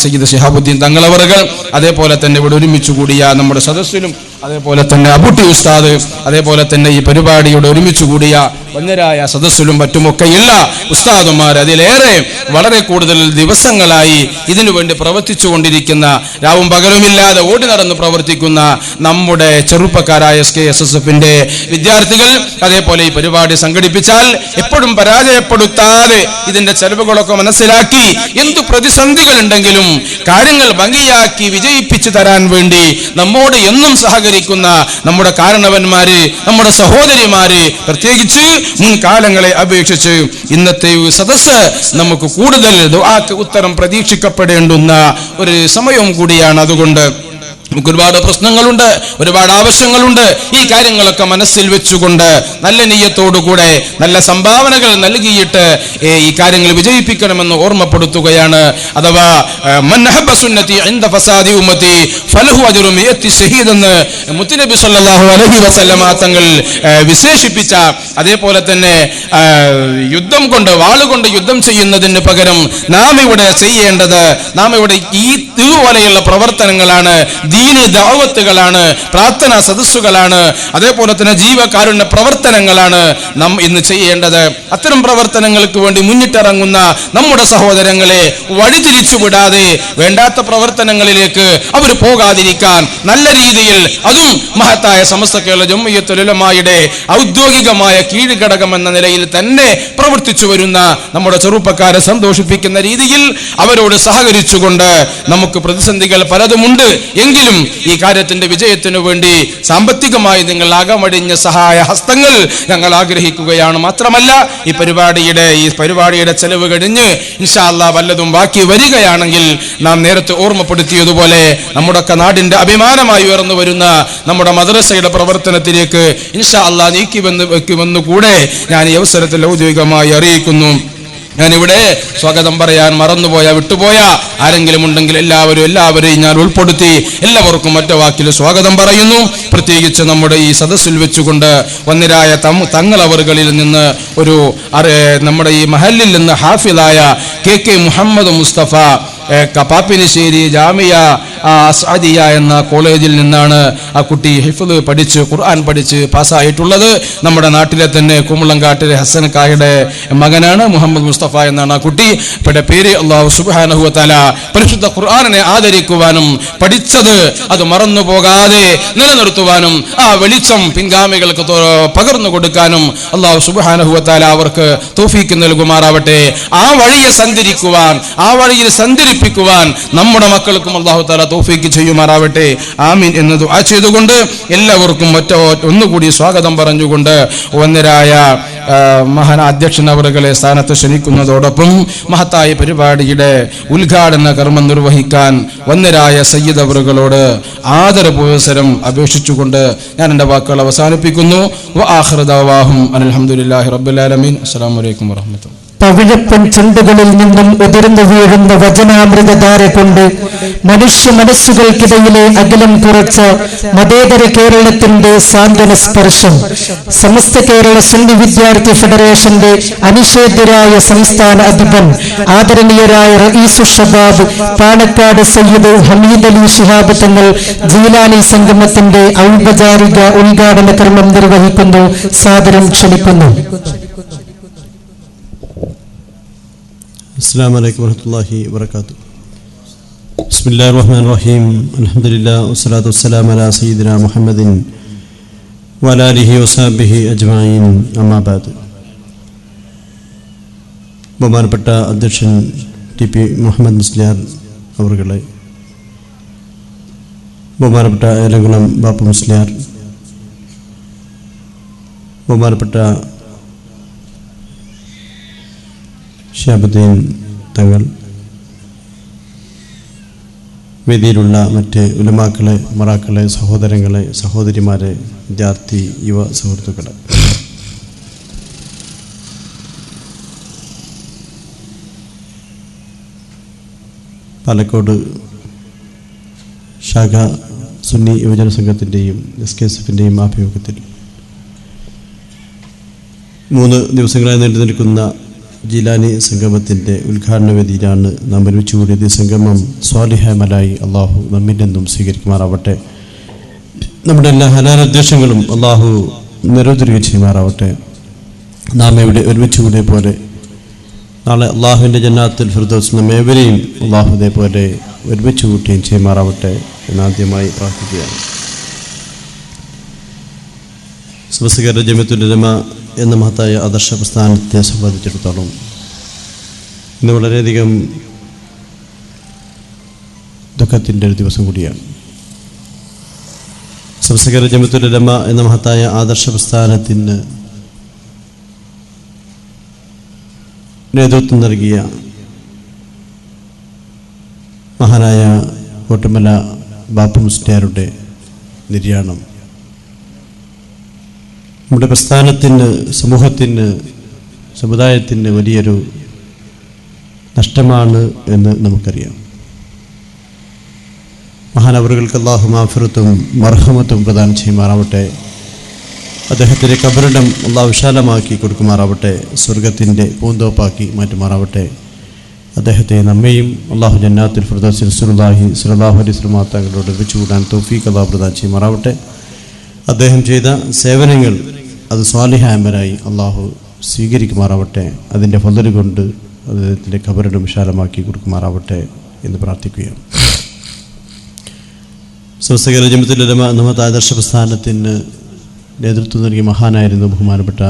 സയ്യിദ് ശിഹാബുദ്ദീൻ തങ്ങളവറുകൾ, അതേപോലെ തന്നെ ഇവിടെ ഒരുമിച്ച് കൂടിയ നമ്മുടെ സദസ്സിലും, അതേപോലെ തന്നെ അബുട്ടി ഉസ്താദ്, അതേപോലെ തന്നെ ഈ പരിപാടിയോട് ഒരുമിച്ച് കൂടിയ വന്യരായ സദസ്സിലും മറ്റുമൊക്കെയുള്ള ഉസ്താദുമാർ, അതിലേറെ വളരെ കൂടുതൽ ദിവസങ്ങളായി ഇതിനു വേണ്ടി പ്രവർത്തിച്ചു കൊണ്ടിരിക്കുന്ന, രാവും പകലുമില്ലാതെ ഓടി നടന്ന് പ്രവർത്തിക്കുന്ന നമ്മുടെ ചെറുപ്പക്കാരായ SKSSF-ന്റെ വിദ്യാർത്ഥികൾ, അതേപോലെ ഈ പരിപാടി സംഘടിപ്പിച്ചാൽ എപ്പോഴും പരാജയപ്പെടുത്താതെ ഇതിന്റെ ചെലവുകളൊക്കെ മനസ്സിലാക്കി എന്തു പ്രതിസന്ധികൾ ഉണ്ടെങ്കിലും കാര്യങ്ങൾ ഭംഗിയാക്കി വിജയിപ്പിച്ചു തരാൻ വേണ്ടി നമ്മോട് എന്നും സഹകരിക്കുന്ന നമ്മുടെ കാരണവന്മാര്, നമ്മുടെ സഹോദരിമാര്, പ്രത്യേകിച്ച് മുൻകാലങ്ങളെ അപേക്ഷിച്ച് ഇന്നത്തെ സദസ്സ് നമുക്ക് കൂടുതൽ ദുആക്ക് ഉത്തരം പ്രതീക്ഷിക്കപ്പെടേണ്ടുന്ന ഒരു സമയവും കൂടിയാണ്. അതുകൊണ്ട് നമുക്ക് ഒരുപാട് പ്രശ്നങ്ങളുണ്ട്, ഒരുപാട് ആവശ്യങ്ങളുണ്ട്. ഈ കാര്യങ്ങളൊക്കെ മനസ്സിൽ വെച്ചുകൊണ്ട് നല്ല നിയ്യത്തോടുകൂടെ നല്ല സംഭാവനകൾ നൽകിയിട്ട് ഈ കാര്യങ്ങൾ വിജയിപ്പിക്കണമെന്ന് ഓർമ്മപ്പെടുത്തുകയാണ്. അഥവാ മൻ അഹബ്ബ സുന്നതി ഇൻദ ഫസാദി ഉമ്മതി ഫലഹു അജ്റു മിഅത്തി ഷഹീദ് എന്ന് മുത്തുനബി സല്ലല്ലാഹു അലൈഹി വസല്ലമ തങ്ങൾ വിശേഷിപ്പിച്ച, അതേപോലെ തന്നെ യുദ്ധം കൊണ്ട്, വാളുകൊണ്ട് യുദ്ധം ചെയ്യുന്നതിന് പകരം നാം ഇവിടെ ചെയ്യേണ്ടത്, നാം ഇവിടെ ഇതുപോലെയുള്ള പ്രവർത്തനങ്ങളാണ്, ദീനി ദഅവത്തുകളാണ്, പ്രാർത്ഥനാ സദസ്സുകളാണ്, അതേപോലെ തന്നെ ജീവകാരുണ്യ പ്രവർത്തനങ്ങളാണ് നാം ഇന്ന് ചെയ്യേണ്ടത്. അത്തരം പ്രവർത്തനങ്ങൾക്ക് വേണ്ടി മുന്നിട്ടിറങ്ങുന്ന നമ്മുടെ സഹോദരങ്ങളെ വഴിതിരിച്ചുവിടാതെ വേണ്ടാത്ത പ്രവർത്തനങ്ങളിലേക്ക് അവർ പോകാതിരിക്കാൻ നല്ല രീതിയിൽ, അതും മഹത്തായ സമസ്ത കേരള ജംഇയ്യത്തുൽ ഉലമായുടെ ഔദ്യോഗികമായ കീഴ്ഘടകം എന്ന നിലയിൽ തന്നെ പ്രവർത്തിച്ചു വരുന്ന നമ്മുടെ ചെറുപ്പക്കാരെ സന്തോഷിപ്പിക്കുന്ന രീതിയിൽ അവരോട് സഹകരിച്ചുകൊണ്ട്, നമുക്ക് പ്രതിസന്ധികൾ പലതുമുണ്ട് എങ്കിലും ഈ കാര്യത്തിന്റെ വിജയത്തിനു വേണ്ടി സാമ്പത്തികമായി നിങ്ങൾ അകമടിഞ്ഞ സഹായ ഹസ്തങ്ങൾ ഞങ്ങൾ ആഗ്രഹിക്കുകയാണ്. മാത്രമല്ല ഈ പരിപാടിയുടെ ചെലവ് കഴിഞ്ഞ് ഇൻഷാ അല്ലാഹ് വല്ലതും ബാക്കി വരികയാണെങ്കിൽ നാം നേരത്തെ ഓർമ്മപ്പെടുത്തിയതുപോലെ നമ്മുടെയൊക്കെ നാടിന്റെ അഭിമാനമായി ഉയർന്നു വരുന്ന നമ്മുടെ മദ്രസയുടെ പ്രവർത്തനത്തിലേക്ക് ഇൻഷാ അല്ലാഹ് നീക്കിവെന്ന് കൂടെ ഞാൻ ഈ അവസരത്തിൽ ഔദ്യോഗികമായി അറിയിക്കുന്നു. ഞാനിവിടെ സ്വാഗതം പറയാൻ വിട്ടുപോയ ആരെങ്കിലും ഉണ്ടെങ്കിൽ എല്ലാവരെയും ഞാൻ ഉൾപ്പെടുത്തി എല്ലാവർക്കും ഒറ്റ വാക്കിൽ സ്വാഗതം പറയുന്നു. പ്രത്യേകിച്ച് നമ്മുടെ ഈ സദസ്സിൽ വെച്ചുകൊണ്ട് വന്യരായ തങ്ങളവറുകളിൽ നിന്ന് നമ്മുടെ ഈ മഹലിൽ നിന്ന് ഹാഫിളായ KK മുഹമ്മദ് മുസ്തഫ കപ്പാപ്പിനിശ്ശേരി ജാമിയ അസ്അദിയ എന്ന കോളേജിൽ നിന്നാണ് ആ കുട്ടി ഹിഫ്ള് പഠിച്ച് ഖുർആൻ പഠിച്ച് പാസ്സായിട്ടുള്ളത്. നമ്മുടെ നാട്ടിലെ തന്നെ കുമ്പളങ്കാട്ടിലെ ഹസൻ കായുടെ മകനാണ്, മുഹമ്മദ് മുസ്തഫ എന്നാണ് ആ കുട്ടി. പേര് അല്ലാഹു സുബ്ഹാനഹു വ തആല പരിശുദ്ധ ഖുർആനിനെ ആദരിക്കുവാനും പഠിച്ചത് അത് മറന്നു പോകാതെ നിലനിർത്തുവാനും ആ വെളിച്ചം പിൻഗാമികൾക്ക് പകർന്നു കൊടുക്കാനും അല്ലാഹു സുബ്ഹാനഹു വ തആല അവർക്ക് തൗഫീഖ് നൽകുമാറാവട്ടെ. ആ വഴിയെ സഞ്ചരിക്കുവാൻ, ആ വഴിയിൽ സഞ്ചരിപ്പിക്കുവാൻ നമ്മുടെ മക്കൾക്കും അല്ലാഹു തആല തൗഫീഖ് ചെയ്യുമാറാവട്ടെ. ആമീൻ എന്ന് ദുആ ചെയ്തുകൊണ്ട് എല്ലാവർക്കും ഒന്നുകൂടി സ്വാഗതം പറഞ്ഞുകൊണ്ട് വന്യരായ അധ്യക്ഷൻ അവറുകളെ സ്ഥാനത്ത് ക്ഷണിക്കുന്നതോടൊപ്പം മഹത്തായ പരിപാടിയുടെ ഉദ്ഘാടന കർമ്മം നിർവഹിക്കാൻ വന്യരായ സയ്യിദ് അവറുകളോട് ആദരപുരസ്സരം അപേക്ഷിച്ചുകൊണ്ട് ഞാൻ എൻ്റെ വാക്കുകൾ അവസാനിപ്പിക്കുന്നു. വആഖിറു ദഅവാഹും അൽഹംദുലില്ലാഹി റബ്ബിൽ ആലമീൻ. അസ്സലാമു അലൈക്കും വറഹ്മത്തുള്ളാഹി. പവിഴപ്പൻ ചുണ്ടുകളിൽ നിന്നും ഉതിർന്നു വീഴുന്ന വചനാമൃതധാര കൊണ്ട് മനുഷ്യ മനസ്സുകൾക്കിടയിലെ അകലം കുറച്ച മതേതര കേരളത്തിന്റെ സാന്ത്വന സ്പർശം. സമസ്ത കേരള സുന്നി വിദ്യാർത്ഥി ഫെഡറേഷന്റെ അനിഷേധ്യരായ സംസ്ഥാന അധിപൻ ആദരണീയരായ റഈസു ഷബാബ് പാണക്കാട് സയ്യിദ് ഹമീദ് അലി ശിഹാബ് തങ്ങൾ ജീലാനി സംഗമത്തിന്റെ ഔപചാരിക ഉദ്ഘാടന കർമ്മം നിർവഹിക്കുന്നു. സാദരം ക്ഷണിക്കുന്നു. السلام عليكم ورحمة الله وبركاته. بسم الله الرحمن الرحيم. الحمد لله والصلاة والسلام على سيدنا محمد وعلى آله وصحبه أجمعين. أما بعد. ബഹുമാനപ്പെട്ട അധ്യക്ഷൻ TP മുഹമ്മദ് മുസ്ലിയാർ അവരുടെ ബഹുമാനപ്പെട്ട ഏലംകുളം ബാപ്പു മുസ്ലിയാർ, ബഹുമാനപ്പെട്ട ഷിഹാബുദ്ദീൻ തങ്ങൾ, വേദിയിലുള്ള മറ്റ് ഉലമാക്കളെ, മറാക്കളെ, സഹോദരങ്ങളെ, സഹോദരിമാരെ, വിദ്യാർത്ഥി യുവ സുഹൃത്തുക്കളെ, പാലക്കോട് ശാഖ സുന്നി യുവജന സംഘത്തിൻ്റെയും SKSFിൻ്റെയും ആഭിമുഖ്യത്തിൽ 3 ദിവസങ്ങളായി നീണ്ടു നിൽക്കുന്ന ജീലാനി സംഗമത്തിൻ്റെ ഉദ്ഘാടന വേദിയിലാണ് നാം ഒരുമിച്ച് കൂടിയത്. സംഗമം സ്വാലിഹമലായി അള്ളാഹു നമ്മിൽ നിന്നും സ്വീകരിക്കുമാറാവട്ടെ. നമ്മുടെ എല്ലാ ഹലാൽ ഉദ്ദേശങ്ങളും അള്ളാഹു നിരോധനം ചെയ്യുമാറാവട്ടെ. നാം ഇവിടെ ഒരുമിച്ച് കൂടിയ പോലെ നാളെ അള്ളാഹുവിൻ്റെ ജന്നാത്തുൽ ഫിർദൗസ് നമ്മേവരെയും അള്ളാഹു ഇതേപോലെ ഒരുമിച്ച് കൂട്ടുകയും ചെയ്യുമാറാവട്ടെ എന്നാദ്യമായി പ്രാർത്ഥിക്കുകയാണ്. സമസ്തകാര ജമിയത്തുൽ ഉലമ എന്ന മഹത്തായ ആദർശ പ്രസ്ഥാനത്തെ സംബന്ധിച്ചിടത്തോളം ഇന്ന് വളരെയധികം ദുഃഖത്തിൻ്റെ ഒരു ദിവസം കൂടിയാണ്. സമസ്തകാര ജമിയത്തുൽ ഉലമ എന്ന മഹത്തായ ആദർശ പ്രസ്ഥാനത്തിന് നേതൃത്വം നൽകിയ മഹാനായ കോട്ടുമല ബാപ്പു മുസ്ലിയാരുടെ നിര്യാണം നമ്മുടെ പ്രസ്ഥാനത്തിന്, സമൂഹത്തിന്, സമുദായത്തിന് വലിയൊരു നഷ്ടമാണ് എന്ന് നമുക്കറിയാം. മഹാനവറുകൾക്ക് അല്ലാഹു മാഫിറത്തും മർഹമത്തും പ്രദാനം ചെയ്യുമാറാവട്ടെ. അദ്ദേഹത്തിൻ്റെ ഖബറിടം അല്ലാഹു വിശാലമാക്കി കൊടുക്കുമാറാവട്ടെ. സ്വർഗത്തിൻ്റെ പൂന്തോപ്പാക്കി മാറ്റുമാറാവട്ടെ. അദ്ദേഹത്തെ നമ്മയും അല്ലാഹു ജന്നാത്തുൽ ഫിർദൗസിൽ റസൂലുള്ളാഹി സ്വല്ലല്ലാഹു അലൈഹി വസല്ലം തങ്ങളോട് വെച്ചുകൂടാൻ തൗഫീഖ് അല്ലാഹു പ്രദാനം ചെയ്യുമാറാവട്ടെ. അദ്ദേഹം ചെയ്ത സേവനങ്ങൾ അത് സ്വാലിഹായ അമലായി അല്ലാഹു സ്വീകരിക്കുമാറാവട്ടെ. അതിൻ്റെ ഫള് കൊണ്ട് അദ്ദേഹത്തിൻ്റെ ഖബറിടം വിശാലമാക്കി കൊടുക്കുമാറാവട്ടെ എന്ന് പ്രാർത്ഥിക്കുകയാണ്. സമസ്തകാര ജമിയത്തുൽ ഉലമ എന്ന ആദർശ പ്രസ്ഥാനത്തിന് നേതൃത്വം നൽകിയ മഹാനായിരുന്നു ബഹുമാനപ്പെട്ട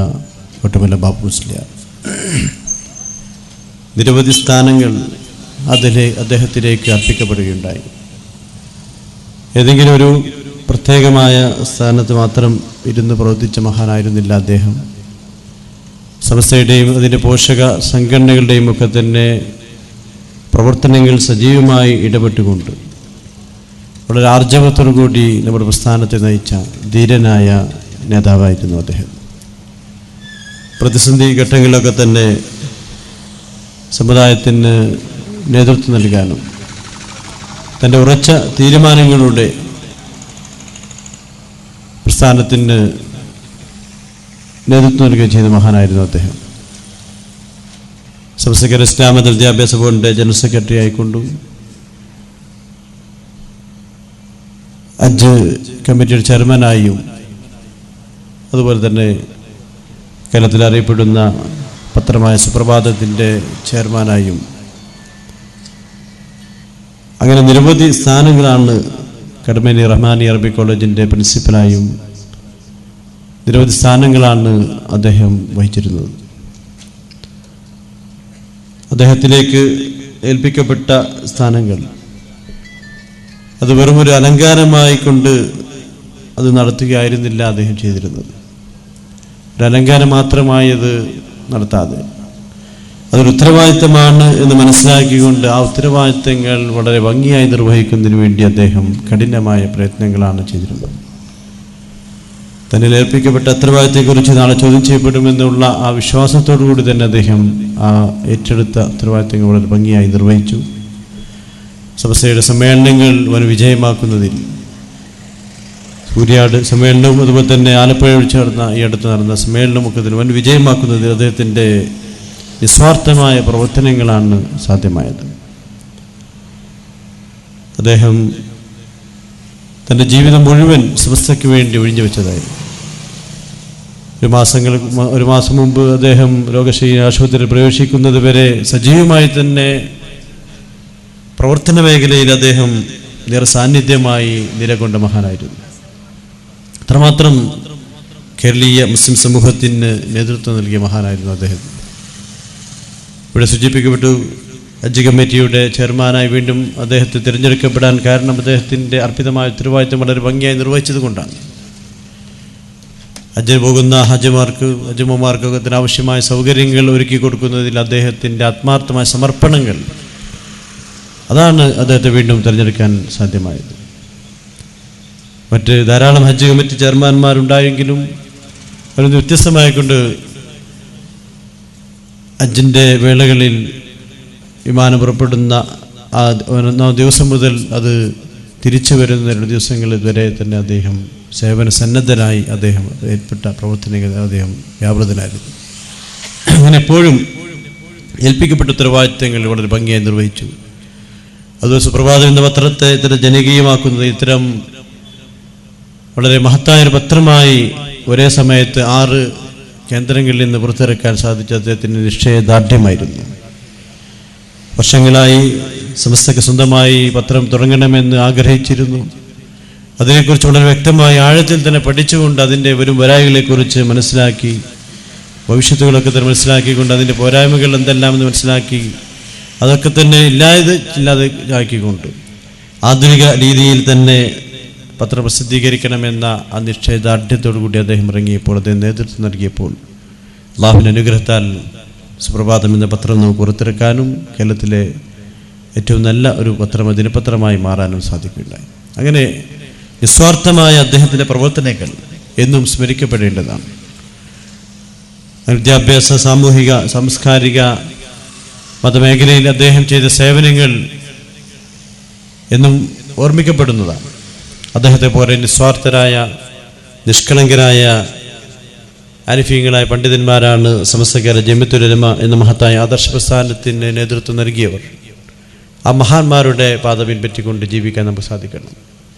കോട്ടുമല ബാപ്പു മുസ്ലിയാർ. നിരവധി സ്ഥാനങ്ങൾ അദ്ദേഹത്തിലേക്ക് അർപ്പിക്കപ്പെടുകയുണ്ടായി. ഏതെങ്കിലും ഒരു പ്രത്യേകമായ സ്ഥാനത്ത് മാത്രം ഇരുന്ന് പ്രവർത്തിച്ച മഹാനായിരുന്നില്ല അദ്ദേഹം. സമസ്തയുടെയും അതിൻ്റെ പോഷക സംഘടനകളുടെയും ഒക്കെ തന്നെ പ്രവർത്തനങ്ങൾ സജീവമായി ഇടപെട്ടുകൊണ്ട് വളരെ ആർജവത്തോടു കൂടി നമ്മുടെ പ്രസ്ഥാനത്തെ നയിച്ച ധീരനായ നേതാവായിരുന്നു അദ്ദേഹം. പ്രതിസന്ധി ഘട്ടങ്ങളിലൊക്കെ തന്നെ സമുദായത്തിന് നേതൃത്വം നൽകാനും തൻ്റെ ഉറച്ച തീരുമാനങ്ങളുടെ പ്രസ്ഥാനത്തിന് നേതൃത്വം നൽകുകയും ചെയ്ത മഹാനായിരുന്നു അദ്ദേഹം. സമസ്തകാര ഇസ്ലാമിക വിദ്യാഭ്യാസ ബോർഡിൻ്റെ ജനറൽ സെക്രട്ടറി ആയിക്കൊണ്ടും ഹജ്ജ് കമ്മിറ്റിയുടെ ചെയർമാനായും അതുപോലെ തന്നെ കേരളത്തിൽ അറിയപ്പെടുന്ന പത്രമായ സുപ്രഭാതത്തിൻ്റെ ചെയർമാനായും അങ്ങനെ നിരവധി സ്ഥാനങ്ങളാണ്. കടമേനി റഹ്മാനി അറബി കോളേജിൻ്റെ പ്രിൻസിപ്പലായും നിരവധി സ്ഥാനങ്ങളാണ് അദ്ദേഹം വഹിച്ചിരുന്നത്. അദ്ദേഹത്തിലേക്ക് ഏൽപ്പിക്കപ്പെട്ട സ്ഥാനങ്ങൾ അത് വെറുമൊരു അലങ്കാരമായി കൊണ്ട് അത് നടത്തുകയായിരുന്നില്ല അദ്ദേഹം ചെയ്തിരുന്നത്. ഒരു അലങ്കാരം മാത്രമായി അത് നടത്താതെ അതൊരു ഉത്തരവാദിത്തമാണ് എന്ന് മനസ്സിലാക്കിക്കൊണ്ട് ആ ഉത്തരവാദിത്തങ്ങൾ വളരെ ഭംഗിയായി നിർവഹിക്കുന്നതിന് വേണ്ടി അദ്ദേഹം കഠിനമായ പ്രയത്നങ്ങളാണ് ചെയ്തിരുന്നത്. തന്നിൽ ഏൽപ്പിക്കപ്പെട്ട ഉത്തരവാദിത്തത്തെക്കുറിച്ച് നാളെ ചോദ്യം ചെയ്യപ്പെടുമെന്നുള്ള ആ വിശ്വാസത്തോടു കൂടി തന്നെ അദ്ദേഹം ആ ഏറ്റെടുത്ത ഉത്തരവാദിത്തങ്ങൾ വളരെ ഭംഗിയായി നിർവഹിച്ചു. സമസ്തയുടെ സമ്മേളനങ്ങൾ വൻ വിജയമാക്കുന്നതിൽ സൂര്യാട് സമ്മേളനവും അതുപോലെ തന്നെ ആലപ്പുഴ വെച്ച് ഈ അടുത്ത് നടന്ന സമ്മേളനമൊക്കെ തന്നെ വൻ വിജയമാക്കുന്നതിൽ അദ്ദേഹത്തിൻ്റെ നിസ്വാർത്ഥമായ പ്രവർത്തനങ്ങളാണ് സാധ്യമായത്. അദ്ദേഹം തൻ്റെ ജീവിതം മുഴുവൻ സമസ്തയ്ക്ക് വേണ്ടി ഒഴിഞ്ഞു വെച്ചതായിരുന്നു. ഒരു മാസം മുമ്പ് അദ്ദേഹം രോഗശയ്യ ആശുപത്രിയിൽ പ്രവേശിക്കുന്നത് വരെ സജീവമായി തന്നെ പ്രവർത്തന മേഖലയിൽ അദ്ദേഹം നിറസാന്നിധ്യമായി നിലകൊണ്ട മഹാനായിരുന്നു. അത്രമാത്രം കേരളീയ മുസ്ലിം സമൂഹത്തിന് നേതൃത്വം നൽകിയ മഹാനായിരുന്നു അദ്ദേഹം. ഇവിടെ സൂചിപ്പിക്കപ്പെട്ടു ഹജ്ജ് കമ്മിറ്റിയുടെ ചെയർമാനായി വീണ്ടും അദ്ദേഹത്തെ തിരഞ്ഞെടുക്കപ്പെടാൻ കാരണം അദ്ദേഹത്തിൻ്റെ അർപ്പിതമായ ഉത്തരവാദിത്വം വളരെ ഭംഗിയായി നിർവഹിച്ചത് കൊണ്ടാണ്. ഹജ്ജിന് പോകുന്ന ഹജ്ജുമാർക്കൊക്കെ ആവശ്യമായ സൗകര്യങ്ങൾ ഒരുക്കി കൊടുക്കുന്നതിൽ അദ്ദേഹത്തിൻ്റെ ആത്മാർത്ഥമായ സമർപ്പണങ്ങൾ, അതാണ് അദ്ദേഹത്തെ വീണ്ടും തിരഞ്ഞെടുക്കാൻ സാധ്യമായത്. മറ്റ് ധാരാളം ഹജ്ജ് കമ്മിറ്റി ചെയർമാന്മാരുണ്ടായെങ്കിലും ഒരു വ്യത്യസ്തമായിക്കൊണ്ട് ഹജ്ജിൻ്റെ വേളകളിൽ വിമാനം പുറപ്പെടുന്ന ആ 1 ദിവസം മുതൽ അത് തിരിച്ചു വരുന്ന 2 ദിവസങ്ങൾ വരെ തന്നെ അദ്ദേഹം സേവന സന്നദ്ധനായി അദ്ദേഹം ഏർപ്പെട്ട പ്രവർത്തനങ്ങൾ അദ്ദേഹം വ്യാപൃതനായിരുന്നു. അങ്ങനെ എപ്പോഴും ഏൽപ്പിക്കപ്പെട്ട ഉത്തരവാദിത്തങ്ങൾ വളരെ ഭംഗിയായി നിർവഹിച്ചു. അതുപോലെ സുപ്രഭാതം എന്ന പത്രത്തെ ഇത്തരം ജനകീയമാക്കുന്നത്, ഇത്തരം വളരെ മഹത്തായൊരു പത്രമായി ഒരേ സമയത്ത് 6 കേന്ദ്രങ്ങളിൽ നിന്ന് പുറത്തിറക്കാൻ സാധിച്ച അദ്ദേഹത്തിൻ്റെ നിശ്ചയദാർഢ്യമായിരുന്നു. വർഷങ്ങളായി സമസ്തക്ക് സ്വന്തമായി പത്രം തുടങ്ങണമെന്ന് ആഗ്രഹിച്ചിരുന്നു. അതിനെക്കുറിച്ച് വളരെ വ്യക്തമായി ആഴത്തിൽ തന്നെ പഠിച്ചുകൊണ്ട് അതിൻ്റെ വരും വരായികളെക്കുറിച്ച് മനസ്സിലാക്കി, ഭവിഷ്യത്തുകളൊക്കെ തന്നെ മനസ്സിലാക്കിക്കൊണ്ട് അതിൻ്റെ പോരായ്മകൾ എന്തെല്ലാമെന്ന് മനസ്സിലാക്കി അതൊക്കെ തന്നെ ഇല്ലാതെ ആക്കിക്കൊണ്ട് ആധുനിക രീതിയിൽ തന്നെ പത്രം പ്രസിദ്ധീകരിക്കണമെന്ന ആ നിശ്ചയദാർഢ്യത്തോടു കൂടി അദ്ദേഹം ഇറങ്ങിയപ്പോൾ, അദ്ദേഹം നേതൃത്വം നൽകിയപ്പോൾ അല്ലാഹുവിൻ്റെ അനുഗ്രഹത്താൽ സുപ്രഭാതം എന്ന പത്രം നമുക്ക് പുറത്തിറക്കാനും കേരളത്തിലെ ഏറ്റവും നല്ല ഒരു ദിനപത്രമായി മാറാനും സാധിക്കുകയുണ്ടായി. അങ്ങനെ നിസ്വാർത്ഥമായ അദ്ദേഹത്തിൻ്റെ പ്രവർത്തനങ്ങൾ എന്നും സ്മരിക്കപ്പെടേണ്ടതാണ്. വിദ്യാഭ്യാസ, സാമൂഹിക, സാംസ്കാരിക, മതമേഖലയിൽ അദ്ദേഹം ചെയ്ത സേവനങ്ങൾ എന്നും ഓർമ്മിക്കപ്പെടുന്നതാണ്. അദ്ദേഹത്തെ പോലെ നിസ്വാർത്ഥരായ, നിഷ്കളങ്കരായ, ആരിഫീങ്ങളായ പണ്ഡിതന്മാരാണ് സമസ്ത കേരള ജമിഅത്തുൽ ഉലമ എന്ന മഹത്തായ ആദർശ പ്രസ്ഥാനത്തിന് നേതൃത്വം നൽകിയവർ. ആ മഹാന്മാരുടെ പാത പിൻപറ്റിക്കൊണ്ട് ജീവിക്കാൻ നമുക്ക് സാധിക്കണം.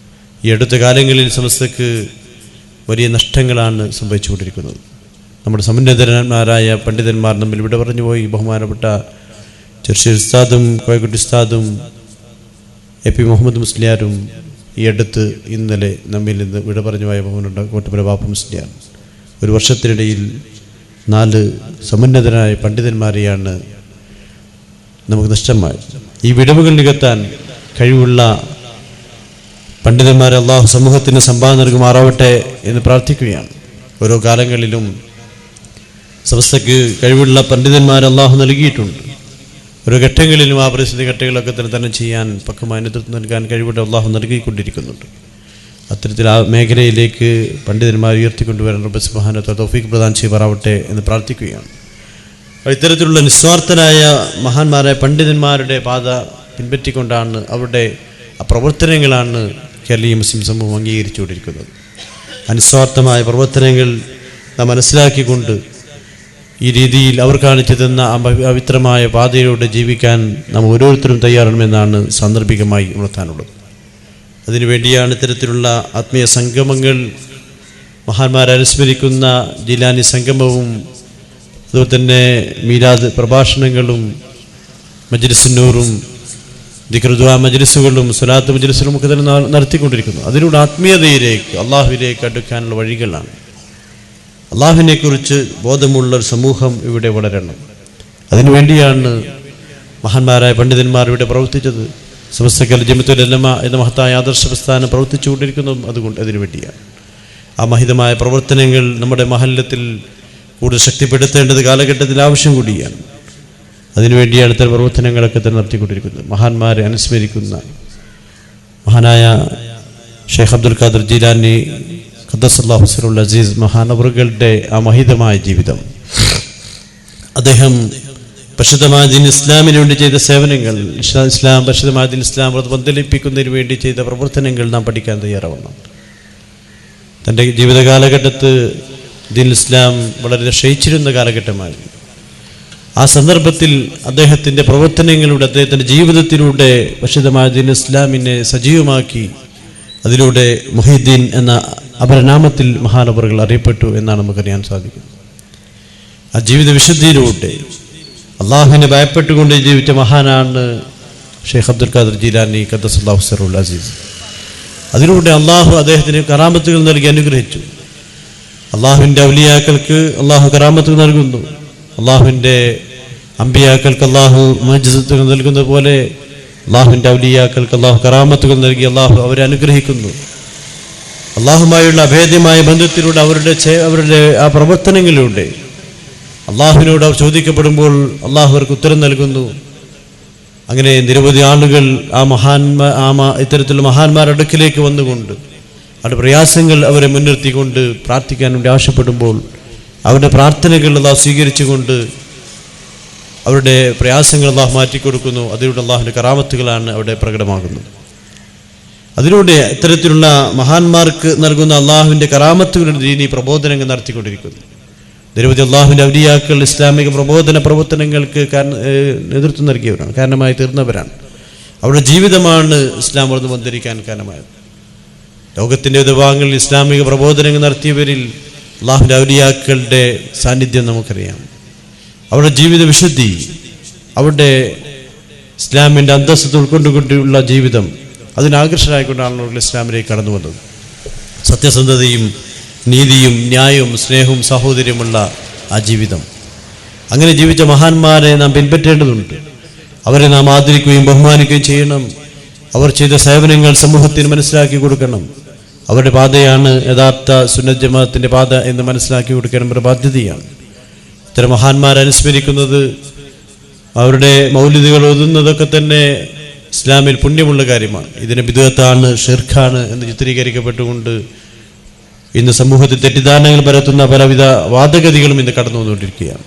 ഈ അടുത്ത കാലങ്ങളിൽ സമസ്തക്ക് വലിയ നഷ്ടങ്ങളാണ് സംഭവിച്ചുകൊണ്ടിരിക്കുന്നത്. നമ്മുടെ സമുന്നതന്മാരായ പണ്ഡിതന്മാർ നമ്മിൽ വിട പറഞ്ഞുപോയി. ബഹുമാനപ്പെട്ട ചെർശ്ശേരി ഉസ്താദും കോയക്കുട്ടി ഉസ്താദും എ പി മുഹമ്മദ് മുസ്ലിയാരും ഈ അടുത്ത് ഇന്നലെ നമ്മിൽ നിന്ന് വിട പറഞ്ഞു പോയ ബഹുമാനപ്പെട്ട കോട്ടപ്പുര ബാപ്പ മുസ്ലിയാർ. ഒരു വർഷത്തിനിടയിൽ 4 സമുന്നതരായ പണ്ഡിതന്മാരെയാണ് നമുക്ക് നഷ്ടമായത്. ഈ വിടവുകൾ നികത്താൻ കഴിവുള്ള പണ്ഡിതന്മാരെ അള്ളാഹു സമൂഹത്തിന് സംഭാവന നൽകുമാറാവട്ടെ എന്ന് പ്രാർത്ഥിക്കുകയാണ്. ഓരോ കാലങ്ങളിലും സമസ്തക്ക് കഴിവുള്ള പണ്ഡിതന്മാരെ അള്ളാഹു നൽകിയിട്ടുണ്ട്. ഓരോ ഘട്ടങ്ങളിലും ആ പരിസ്ഥിതി ഘട്ടങ്ങളൊക്കെ തന്നെ ചെയ്യാൻ പക്വമായ നേതൃത്വം നൽകാൻ കഴിവുള്ള അള്ളാഹു നൽകിക്കൊണ്ടിരിക്കുന്നുണ്ട്. അത്തരത്തിൽ ആ മേഖലയിലേക്ക് പണ്ഡിതന്മാർ ഉയർത്തിക്കൊണ്ടുവരാൻ റബ്ബ് സുബ്ഹാനഹു വ തആല തൗഫീഖ് പ്രദാനം ചെയ്യുമാറാവട്ടെ എന്ന് പ്രാർത്ഥിക്കുകയാണ്. ഇത്തരത്തിലുള്ള നിസ്വാർത്ഥരായ മഹാന്മാരായ പണ്ഡിതന്മാരുടെ പാത പിൻപറ്റിക്കൊണ്ടാണ് അവരുടെ ആ പ്രവർത്തനങ്ങളാണ് കേരളീയ മുസ്ലിം സമൂഹം അംഗീകരിച്ചുകൊണ്ടിരിക്കുന്നത്. അനിസ്വാർത്ഥമായ പ്രവർത്തനങ്ങൾ നാം മനസ്സിലാക്കിക്കൊണ്ട് ഈ രീതിയിൽ അവർ കാണിച്ചു തന്ന ആ പവിത്രമായ പാതയിലൂടെ ജീവിക്കാൻ നാം ഓരോരുത്തരും തയ്യാറാണെന്നാണ് സാന്ദർഭികമായി ഉണർത്താനുള്ളത്. അതിനുവേണ്ടിയാണ് ഇത്തരത്തിലുള്ള ആത്മീയ സംഗമങ്ങൾ, മഹാന്മാരെ അനുസ്മരിക്കുന്ന ജിലാനി സംഗമവും അതുപോലെ തന്നെ മീലാദ് പ്രഭാഷണങ്ങളും മജ്ലിസുന്നൂറും ദിക്ർ ദുആ മജ്ലിസുകളും സ്വലാത്ത് മജ്ലിസുകളും ഒക്കെ തന്നെ നടത്തിക്കൊണ്ടിരിക്കുന്നു. അതിലൂടെ ആത്മീയതയിലേക്ക്, അള്ളാഹുവിലേക്ക് അടുക്കാനുള്ള വഴികളാണ്. അള്ളാഹുവിനെക്കുറിച്ച് ബോധമുള്ളൊരു സമൂഹം ഇവിടെ വളരണം. അതിനുവേണ്ടിയാണ് മഹാന്മാരായ പണ്ഡിതന്മാർ ഇവിടെ പ്രവർത്തിച്ചത്. സമസ്ത കേരള ജമിഅത്തുൽ ഉലമ എന്ന മഹത്തായ ആദർശ പ്രസ്ഥാനം പ്രവർത്തിച്ചുകൊണ്ടിരിക്കുന്നതും അതിനു വേണ്ടിയാണ്. ആ മഹിതമായ പ്രവർത്തനങ്ങൾ നമ്മുടെ മഹല്ലത്തിൽ കൂടുതൽ ശക്തിപ്പെടുത്തേണ്ടത് കാലഘട്ടത്തിൽ ആവശ്യം കൂടിയാണ്. അതിനുവേണ്ടിയാണ് ഇത്തരം പ്രവർത്തനങ്ങളൊക്കെ തന്നെ നടത്തിക്കൊണ്ടിരിക്കുന്നത്. മഹാന്മാരെ അനുസ്മരിക്കുന്ന മഹാനായ ഷെയ്ഖ് അബ്ദുൽ ഖാദിർ ജീലാനി ഖദ്ദസല്ലാഹു സിറുൽ അസീസ് മഹാനവറുകളുടെ ആ മഹിതമായ ജീവിതം, അദ്ദേഹം പരിശുദ്ധമായ ദീൻ ഇസ്ലാമിന് വേണ്ടി ചെയ്ത സേവനങ്ങൾ, പരിശുദ്ധമായ ദീൻ ഇസ്ലാം പന്തലിപ്പിക്കുന്നതിന് വേണ്ടി ചെയ്ത പ്രവർത്തനങ്ങൾ നാം പഠിക്കാൻ തയ്യാറാവണം. തൻ്റെ ജീവിത കാലഘട്ടത്ത് ദീൻ ഇസ്ലാം വളരെ ക്ഷയിച്ചിരുന്ന കാലഘട്ടമായിരുന്നു. ആ സന്ദർഭത്തിൽ അദ്ദേഹത്തിൻ്റെ പ്രവർത്തനങ്ങളിലൂടെ, അദ്ദേഹത്തിൻ്റെ ജീവിതത്തിലൂടെ പരിശുദ്ധമായ ദീൻ ഇസ്ലാമിനെ സജീവമാക്കി അതിലൂടെ മുഹീദ്ദീൻ എന്ന അപരനാമത്തിൽ മഹാനവറുകൾ അറിയപ്പെട്ടു എന്നാണ് നമുക്കറിയാൻ സാധിക്കുന്നത്. ആ ജീവിത വിശുദ്ധിയിലൂടെ അള്ളാഹുവിനെ ഭയപ്പെട്ടുകൊണ്ട് ജീവിച്ച മഹാനാണ് ഷെയ്ഖ് അബ്ദുൽ ഖാദിർ ജീലാനി ഖദ്ദസല്ലാഹു സിറുൽ അസീസ്. അതിലൂടെ അള്ളാഹു അദ്ദേഹത്തിന് കറാമത്തുകൾ നൽകി അനുഗ്രഹിച്ചു. അള്ളാഹുവിൻ്റെ ഔലിയാക്കൾക്ക് അള്ളാഹു കറാമത്തുകൾ നൽകുന്നു. അള്ളാഹുവിൻ്റെ അമ്പിയാക്കൾക്ക് അള്ളാഹു മുഅ്ജിസത്തുകൾ നൽകുന്നത് പോലെ അള്ളാഹുവിൻ്റെ ഔലിയാക്കൾക്ക് അള്ളാഹു കറാമത്തുകൾ നൽകി അള്ളാഹു അവരെ അനുഗ്രഹിക്കുന്നു. അള്ളാഹുമായുള്ള അഭേദ്യമായ ബന്ധത്തിലൂടെ അവരുടെ ആ പ്രവർത്തനങ്ങളിലൂടെ അള്ളാഹുവിനോട് അവർ അള്ളാഹു അവർക്ക് ഉത്തരം നൽകുന്നു. അങ്ങനെ നിരവധി ആളുകൾ ഇത്തരത്തിലുള്ള മഹാന്മാരുടെ അടുക്കിലേക്ക് വന്നുകൊണ്ട് അവരുടെ പ്രയാസങ്ങൾ അവരെ മുൻനിർത്തിക്കൊണ്ട് പ്രാർത്ഥിക്കാൻ വേണ്ടി ആവശ്യപ്പെടുമ്പോൾ അവരുടെ പ്രാർത്ഥനകൾ അള്ളാഹു സ്വീകരിച്ചുകൊണ്ട് അവരുടെ പ്രയാസങ്ങൾ അള്ളാഹു മാറ്റിക്കൊടുക്കുന്നു. അതിലൂടെ അള്ളാഹുവിൻ്റെ കറാമത്തുകളാണ് അവിടെ പ്രകടമാകുന്നത്. അതിലൂടെ ഇത്തരത്തിലുള്ള മഹാന്മാർക്ക് നൽകുന്ന അള്ളാഹുവിൻ്റെ കറാമത്തുകളുടെ ദീനി പ്രബോധനങ്ങൾ നടത്തിക്കൊണ്ടിരിക്കുന്നു. നിരവധി അള്ളാഹുവിൻ്റെ ഔലിയാക്കൾ ഇസ്ലാമിക പ്രബോധന പ്രവർത്തനങ്ങൾക്ക് നേതൃത്വം നൽകിയവരാണ്, കാരണമായി തീർന്നവരാണ്. അവരുടെ ജീവിതമാണ് ഇസ്ലാം വളർന്നു വന്നിരിക്കാൻ കാരണമായത്. ലോകത്തിൻ്റെ വിഭാഗങ്ങളിൽ ഇസ്ലാമിക പ്രബോധനങ്ങൾ നടത്തിയവരിൽ അള്ളാഹുവിൻ്റെ ഔലിയാക്കളുടെ സാന്നിധ്യം നമുക്കറിയാം. അവരുടെ ജീവിത വിശുദ്ധി, അവരുടെ ഇസ്ലാമിൻ്റെ അന്തസ്സത്ത് ഉൾക്കൊണ്ടുകൊണ്ടുള്ള ജീവിതം, അതിനാകർഷകരായിക്കൊണ്ടാണ് അവർ ഇസ്ലാമിലേക്ക് കടന്നു വന്നത്. സത്യസന്ധതയും നീതിയും ന്യായവും സ്നേഹവും സാഹോദര്യമുള്ള ആ ജീവിതം, അങ്ങനെ ജീവിച്ച മഹാന്മാരെ നാം പിൻപറ്റേണ്ടതുണ്ട്. അവരെ നാം ആദരിക്കുകയും ബഹുമാനിക്കുകയും ചെയ്യണം. അവർ ചെയ്ത സേവനങ്ങൾ സമൂഹത്തിന് മനസ്സിലാക്കി കൊടുക്കണം. അവരുടെ പാതയാണ് യഥാർത്ഥ സുന്നത്ത് ജമാഅത്തിൻ്റെ പാത എന്ന് മനസ്സിലാക്കി കൊടുക്കണം, ഒരു ബാധ്യതയാണ്. ഇത്തരം മഹാന്മാരെ അനുസ്മരിക്കുന്നത്, അവരുടെ മൗലിദുകൾ ഓതുന്നതൊക്കെ തന്നെ ഇസ്ലാമിൽ പുണ്യമുള്ള കാര്യമാണ്. ഇതിന് ബിദ്അത്താണ്, ഷിർക്കാണ് എന്ന് ചിത്രീകരിക്കപ്പെട്ടുകൊണ്ട് ഇന്ന് സമൂഹത്തിൽ തെറ്റിദ്ധാരണകൾ പരത്തുന്ന പലവിധ വാദഗതികളും ഇന്ന് കടന്നു വന്നുകൊണ്ടിരിക്കുകയാണ്.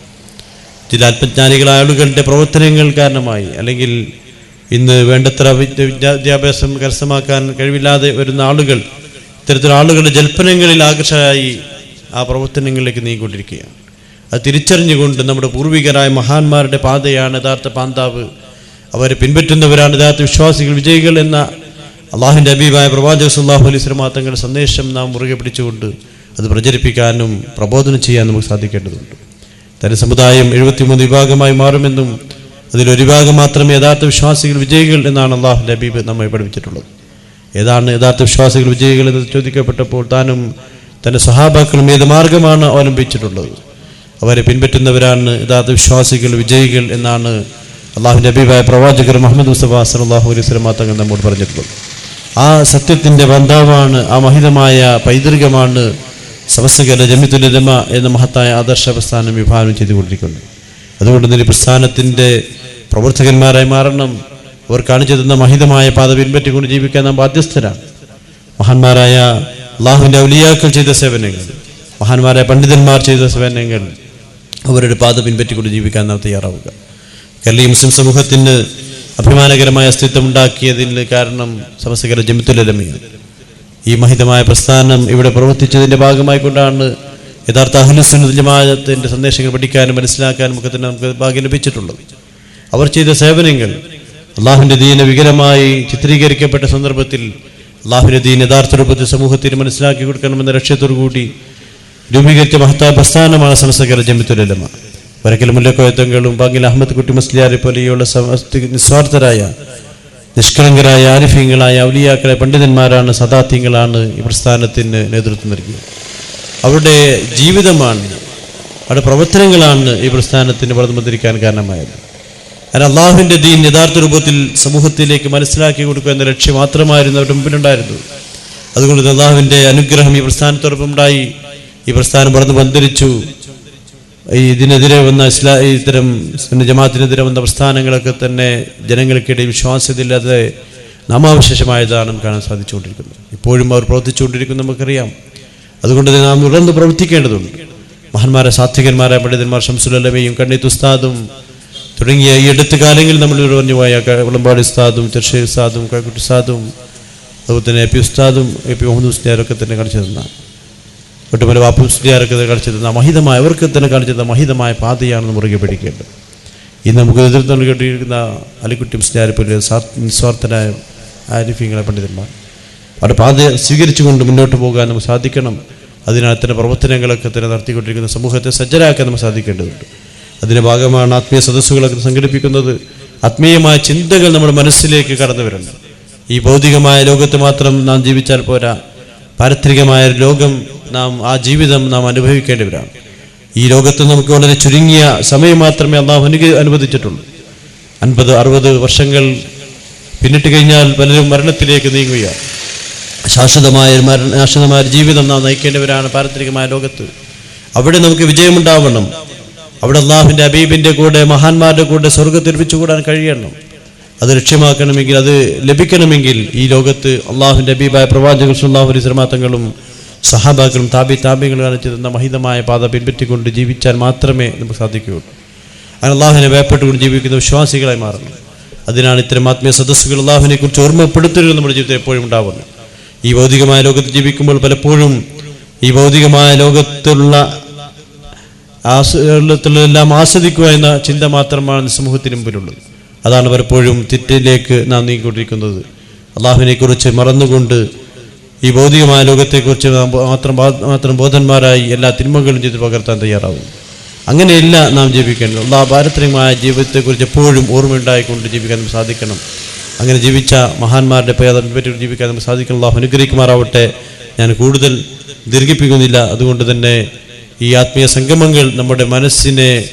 ചില അല്പജ്ഞാനികളായ ആളുകളുടെ പ്രവർത്തനങ്ങൾ കാരണമായി, അല്ലെങ്കിൽ ഇന്ന് വേണ്ടത്ര വിദ്യാഭ്യാസം കരസ്ഥമാക്കാൻ കഴിവില്ലാതെ വരുന്ന ആളുകൾ ഇത്തരത്തിലുള്ള ആളുകളുടെ ജൽപ്പനങ്ങളിൽ ആകർഷകരായി ആ പ്രവർത്തനങ്ങളിലേക്ക് നീങ്ങിക്കൊണ്ടിരിക്കുകയാണ്. അത് തിരിച്ചറിഞ്ഞുകൊണ്ട് നമ്മുടെ പൂർവികരായ മഹാന്മാരുടെ പാതയാണ് യഥാർത്ഥ പാന്താവ്, അവരെ പിൻപറ്റുന്നവരാണ് യഥാർത്ഥ വിശ്വാസികൾ, വിജയികൾ എന്ന അള്ളാഹുവിൻ്റെ ഹബീബായ പ്രവാചക സല്ലല്ലാഹു അലൈഹി വസല്ലം തങ്ങളുടെ സന്ദേശം നാം മുറുകെ പിടിച്ചുകൊണ്ട് അത് പ്രചരിപ്പിക്കാനും പ്രബോധനം ചെയ്യാൻ നമുക്ക് സാധിക്കേണ്ടതുണ്ട്. തൻ്റെ സമുദായം 73 വിഭാഗമായി മാറുമെന്നും അതിലൊരു വിഭാഗം മാത്രമേ യഥാർത്ഥ വിശ്വാസികൾ, വിജയികൾ എന്നാണ് അള്ളാഹുവിൻ്റെ ഹബീബ് നമ്മെ പഠിപ്പിച്ചിട്ടുള്ളത്. ഏതാണ് യഥാർത്ഥ വിശ്വാസികൾ, വിജയികൾ എന്ന് ചോദിക്കപ്പെട്ടപ്പോൾ താനും തൻ്റെ സ്വഹാബാക്കളും ഏത് മാർഗമാണ് അവലംബിച്ചിട്ടുള്ളത്, അവരെ പിൻപറ്റുന്നവരാണ് യഥാർത്ഥ വിശ്വാസികൾ, വിജയികൾ എന്നാണ് അള്ളാഹുവിൻ്റെ ഹബീബായ പ്രവാചകർ മുഹമ്മദ് മുസ്തഫ സല്ലല്ലാഹു അലൈഹി വസല്ലം തങ്ങൾ നമ്മോട് പറഞ്ഞിട്ടുള്ളത്. ആ സത്യത്തിൻ്റെ ബന്ധാവാണ്, ആ മഹിതമായ പൈതൃകമാണ് സമസ്തകല ജമിഅത്തുൽ ഉലമ എന്ന മഹത്തായ ആദർശ പ്രസ്ഥാനം വിഭാവനം ചെയ്തുകൊണ്ടിരിക്കുന്നത്. അതുകൊണ്ട് തന്നെ പ്രസ്ഥാനത്തിൻ്റെ പ്രവർത്തകന്മാരായി മാറണം. അവർ കാണിച്ചു തന്ന മഹിതമായ പാത പിൻപറ്റിക്കൊണ്ട് ജീവിക്കാൻ നാം ബാധ്യസ്ഥരാണ്. മഹാന്മാരായ അള്ളാഹുവിൻ്റെ ഔലിയാക്കൾ ചെയ്ത സേവനങ്ങൾ, മഹാന്മാരായ പണ്ഡിതന്മാർ ചെയ്ത സേവനങ്ങൾ, അവരുടെ പാത പിൻപറ്റിക്കൊണ്ട് ജീവിക്കാൻ നാം തയ്യാറാവുക. കേരളീയ മുസ്ലിം സമൂഹത്തിന് അഭിമാനകരമായ അസ്തിത്വം ഉണ്ടാക്കിയതിന് കാരണം സമസ്തകല ജമിഅത്തുൽ ഉലമയാണ്. ഈ മഹിതമായ പ്രസ്ഥാനം ഇവിടെ പ്രവർത്തിച്ചതിൻ്റെ ഭാഗമായിക്കൊണ്ടാണ് യഥാർത്ഥ അഹ്ലുസുന്നത്ത് ജമാഅത്തിൻ്റെ സന്ദേശങ്ങൾ പഠിക്കാനും മനസ്സിലാക്കാനും ഒക്കെ തന്നെ നമുക്ക് ഭാഗ്യം ലഭിച്ചിട്ടുള്ളത്. അവർ ചെയ്ത സേവനങ്ങൾ അള്ളാഹുവിൻ്റെ ദീന വികലമായി ചിത്രീകരിക്കപ്പെട്ട സന്ദർഭത്തിൽ അള്ളാഹുവിൻ്റെ ദീൻ യഥാർത്ഥ രൂപത്തിൽ സമൂഹത്തിന് മനസ്സിലാക്കി കൊടുക്കണമെന്ന ലക്ഷ്യത്തോടു കൂടി രൂപീകരിച്ച മഹത്തായ പ്രസ്ഥാനമാണ് സമസ്തകല ജമിഅത്തുൽ ഉലമ. വരക്കൽ മുല്ലക്കോയത്തങ്ങളും ബാങ്കിൽ അഹമ്മദ് കുട്ടി മുസ്ലിയാരെ പോലെയുള്ള നിസ്വാർത്ഥരായ നിഷ്കളങ്കരായ ആരിഫീങ്ങളായ ഔലിയാക്കളെ പണ്ഡിതന്മാരാണ്, സദാത്യങ്ങളാണ് ഈ പ്രസ്ഥാനത്തിന് നേതൃത്വം നൽകിയത്. അവരുടെ ജീവിതമാണ്, അവരുടെ പ്രവർത്തനങ്ങളാണ് ഈ പ്രസ്ഥാനത്തിന് വളർന്നു വന്നിരിക്കാൻ കാരണമായത്. കാരണം അള്ളാഹുവിൻ്റെ ദീൻ യഥാർത്ഥ രൂപത്തിൽ സമൂഹത്തിലേക്ക് മനസ്സിലാക്കി കൊടുക്കുക എന്ന ലക്ഷ്യം മാത്രമായിരുന്നു അവരുടെ മുമ്പിലുണ്ടായിരുന്നത്. അതുകൊണ്ട് അള്ളാഹുവിൻ്റെ അനുഗ്രഹം ഈ പ്രസ്ഥാനത്തോടൊപ്പം ഉണ്ടായി. ഈ പ്രസ്ഥാനം വളർന്നു വന്നിരിച്ചു. ഇതിനെതിരെ വന്ന ഇത്തരം ജമാഅത്തിനെതിരെ വന്ന പ്രസ്ഥാനങ്ങളൊക്കെ തന്നെ ജനങ്ങൾക്കിടയിൽ വിശ്വാസ്യതയില്ലാതെ നാമാവശേഷമായതാണ് കാണാൻ സാധിച്ചുകൊണ്ടിരിക്കുന്നത്. ഇപ്പോഴും അവർ പ്രവർത്തിച്ചുകൊണ്ടിരിക്കുന്നു, നമുക്കറിയാം. അതുകൊണ്ട് തന്നെ നാം തുടർന്ന് പ്രവർത്തിക്കേണ്ടതുണ്ട്. മഹാന്മാരെ സാത്വികന്മാരായ പണ്ഡിതന്മാർ ഷംസുൽ ഉലമയും കണ്ണീത്ത് ഉസ്താദും തുടങ്ങിയ ഈ അടുത്ത കാലങ്ങളിൽ നമ്മൾ പറഞ്ഞു പോയ വിളമ്പാടി ഉസ്താദും ചെർഷേ ഉസ്താദും കൈക്കുട്ടി ഉസ്താദും അതുപോലെ തന്നെ എ പി ഉസ്താദും എ പി മുഹമ്മദ് മുസ്ലിയാരൊക്കെ തന്നെ കാണിച്ചു തന്ന ഒട്ടുമല വാപ്പു മുസ്ലിയാരൊക്കെ കാണിച്ചു തന്ന മഹിതമായ, അവർക്ക് തന്നെ കാണിച്ചു തന്ന മഹിതമായ പാതയാണ് മുറുകെ പിടിക്കേണ്ടത്. ഇന്ന് നമുക്ക് നേതൃത്വം കേട്ടിരിക്കുന്ന അലിക്കുട്ടി മുസ്ലിയാരെ പോലെ നിസ്വാർത്ഥരായ ആരിഫീങ്ങളെ പണ്ഡിതന്മാർ അവരുടെ പാത സ്വീകരിച്ചുകൊണ്ട് മുന്നോട്ട് പോകാൻ നമുക്ക് സാധിക്കണം. അതിനാൽ തന്നെ പ്രവർത്തനങ്ങളൊക്കെ തന്നെ നടത്തിക്കൊണ്ടിരിക്കുന്ന സമൂഹത്തെ സജ്ജരാക്കാൻ നമുക്ക് സാധിക്കേണ്ടതുണ്ട്. അതിൻ്റെ ഭാഗമാണ് ആത്മീയ സദസ്സുകളൊക്കെ സംഘടിപ്പിക്കുന്നത്. ആത്മീയമായ ചിന്തകൾ നമ്മുടെ മനസ്സിലേക്ക് കടന്നു വരണം. ഈ ഭൗതികമായ ലോകത്ത് മാത്രം നാം ജീവിച്ചാൽ പോരാ, പാരത്രികമായ ലോകം ആ ജീവിതം നാം അനുഭവിക്കേണ്ടവരാണ്. ഈ ലോകത്ത് നമുക്ക് വളരെ ചുരുങ്ങിയ സമയം മാത്രമേ അള്ളാഹു അനുവദിച്ചിട്ടുള്ളൂ. 50-60 വർഷങ്ങൾ പിന്നിട്ട് കഴിഞ്ഞാൽ പലരും മരണത്തിലേക്ക് നീങ്ങുകയാണ്. ശാശ്വതമായ ജീവിതം നാം നയിക്കേണ്ടവരാണ് പാരത്രികമായ ലോകത്ത്. അവിടെ നമുക്ക് വിജയമുണ്ടാവണം. അവിടെ അള്ളാഹുവിൻ്റെ ഹബീബിൻ്റെ കൂടെ, മഹാന്മാരുടെ കൂടെ സ്വർഗ്ഗത്തിൽ ഒരുമിച്ചുകൂടാൻ കഴിയണം. അത് ലക്ഷ്യമാക്കണമെങ്കിൽ, അത് ലഭിക്കണമെങ്കിൽ ഈ ലോകത്ത് അള്ളാഹുവിൻ്റെ ഹബീബായ പ്രവാചകൻ സല്ലല്ലാഹു അലൈഹി വസല്ലം തങ്ങളും സഹാബാക്കളും താബികളും കാണിച്ചു തന്ന മഹിതമായ പാത പിൻപറ്റിക്കൊണ്ട് ജീവിച്ചാൽ മാത്രമേ നമുക്ക് സാധിക്കുകയുള്ളൂ. അങ്ങനെ അള്ളാഹുവിനെ ഭയപ്പെട്ടുകൊണ്ട് ജീവിക്കുന്ന വിശ്വാസികളായി മാറണം. അതിനാണ് ഇത്തരം ആത്മീയ സദസ്സുകൾ അള്ളാഹുവിനെ കുറിച്ച് ഓർമ്മപ്പെടുത്തലുകൾ നമ്മുടെ ജീവിതത്തിൽ എപ്പോഴും ഉണ്ടാവുന്നത്. ഈ ഭൗതികമായ ലോകത്ത് ജീവിക്കുമ്പോൾ പലപ്പോഴും ഈ ഭൗതികമായ ലോകത്തിലെല്ലാം ആസ്വദിക്കുക എന്ന ചിന്ത മാത്രമാണ് സമൂഹത്തിന് മുമ്പിലുള്ളത്. അതാണ് പലപ്പോഴും തെറ്റിലേക്ക് നാം നീങ്ങിക്കൊണ്ടിരിക്കുന്നത്. അള്ളാഹുവിനെ കുറിച്ച് മറന്നുകൊണ്ട് ഈ ഭൗതികമായ ലോകത്തെക്കുറിച്ച് മാത്രം ബോധന്മാരായി എല്ലാ തിന്മകളും ചെയ്ത് പകർത്താൻ തയ്യാറാവും. അങ്ങനെയല്ല നാം ജീവിക്കേണ്ടത്. അള്ളാഹ് പാരത്രികമായ ജീവിതത്തെക്കുറിച്ച് എപ്പോഴും ഓർമ്മയുണ്ടായിക്കൊണ്ട് ജീവിക്കാൻ നമുക്ക് സാധിക്കണം. അങ്ങനെ ജീവിച്ച മഹാന്മാരുടെ പറ്റി ജീവിക്കാൻ നമുക്ക് സാധിക്കണം. അള്ളാഹു അനുഗ്രഹിക്കുമാറാവട്ടെ. ഞാൻ കൂടുതൽ ദീർഘിപ്പിക്കുന്നില്ല. അതുകൊണ്ട് തന്നെ ഈ ആത്മീയ സംഗമങ്ങൾ നമ്മുടെ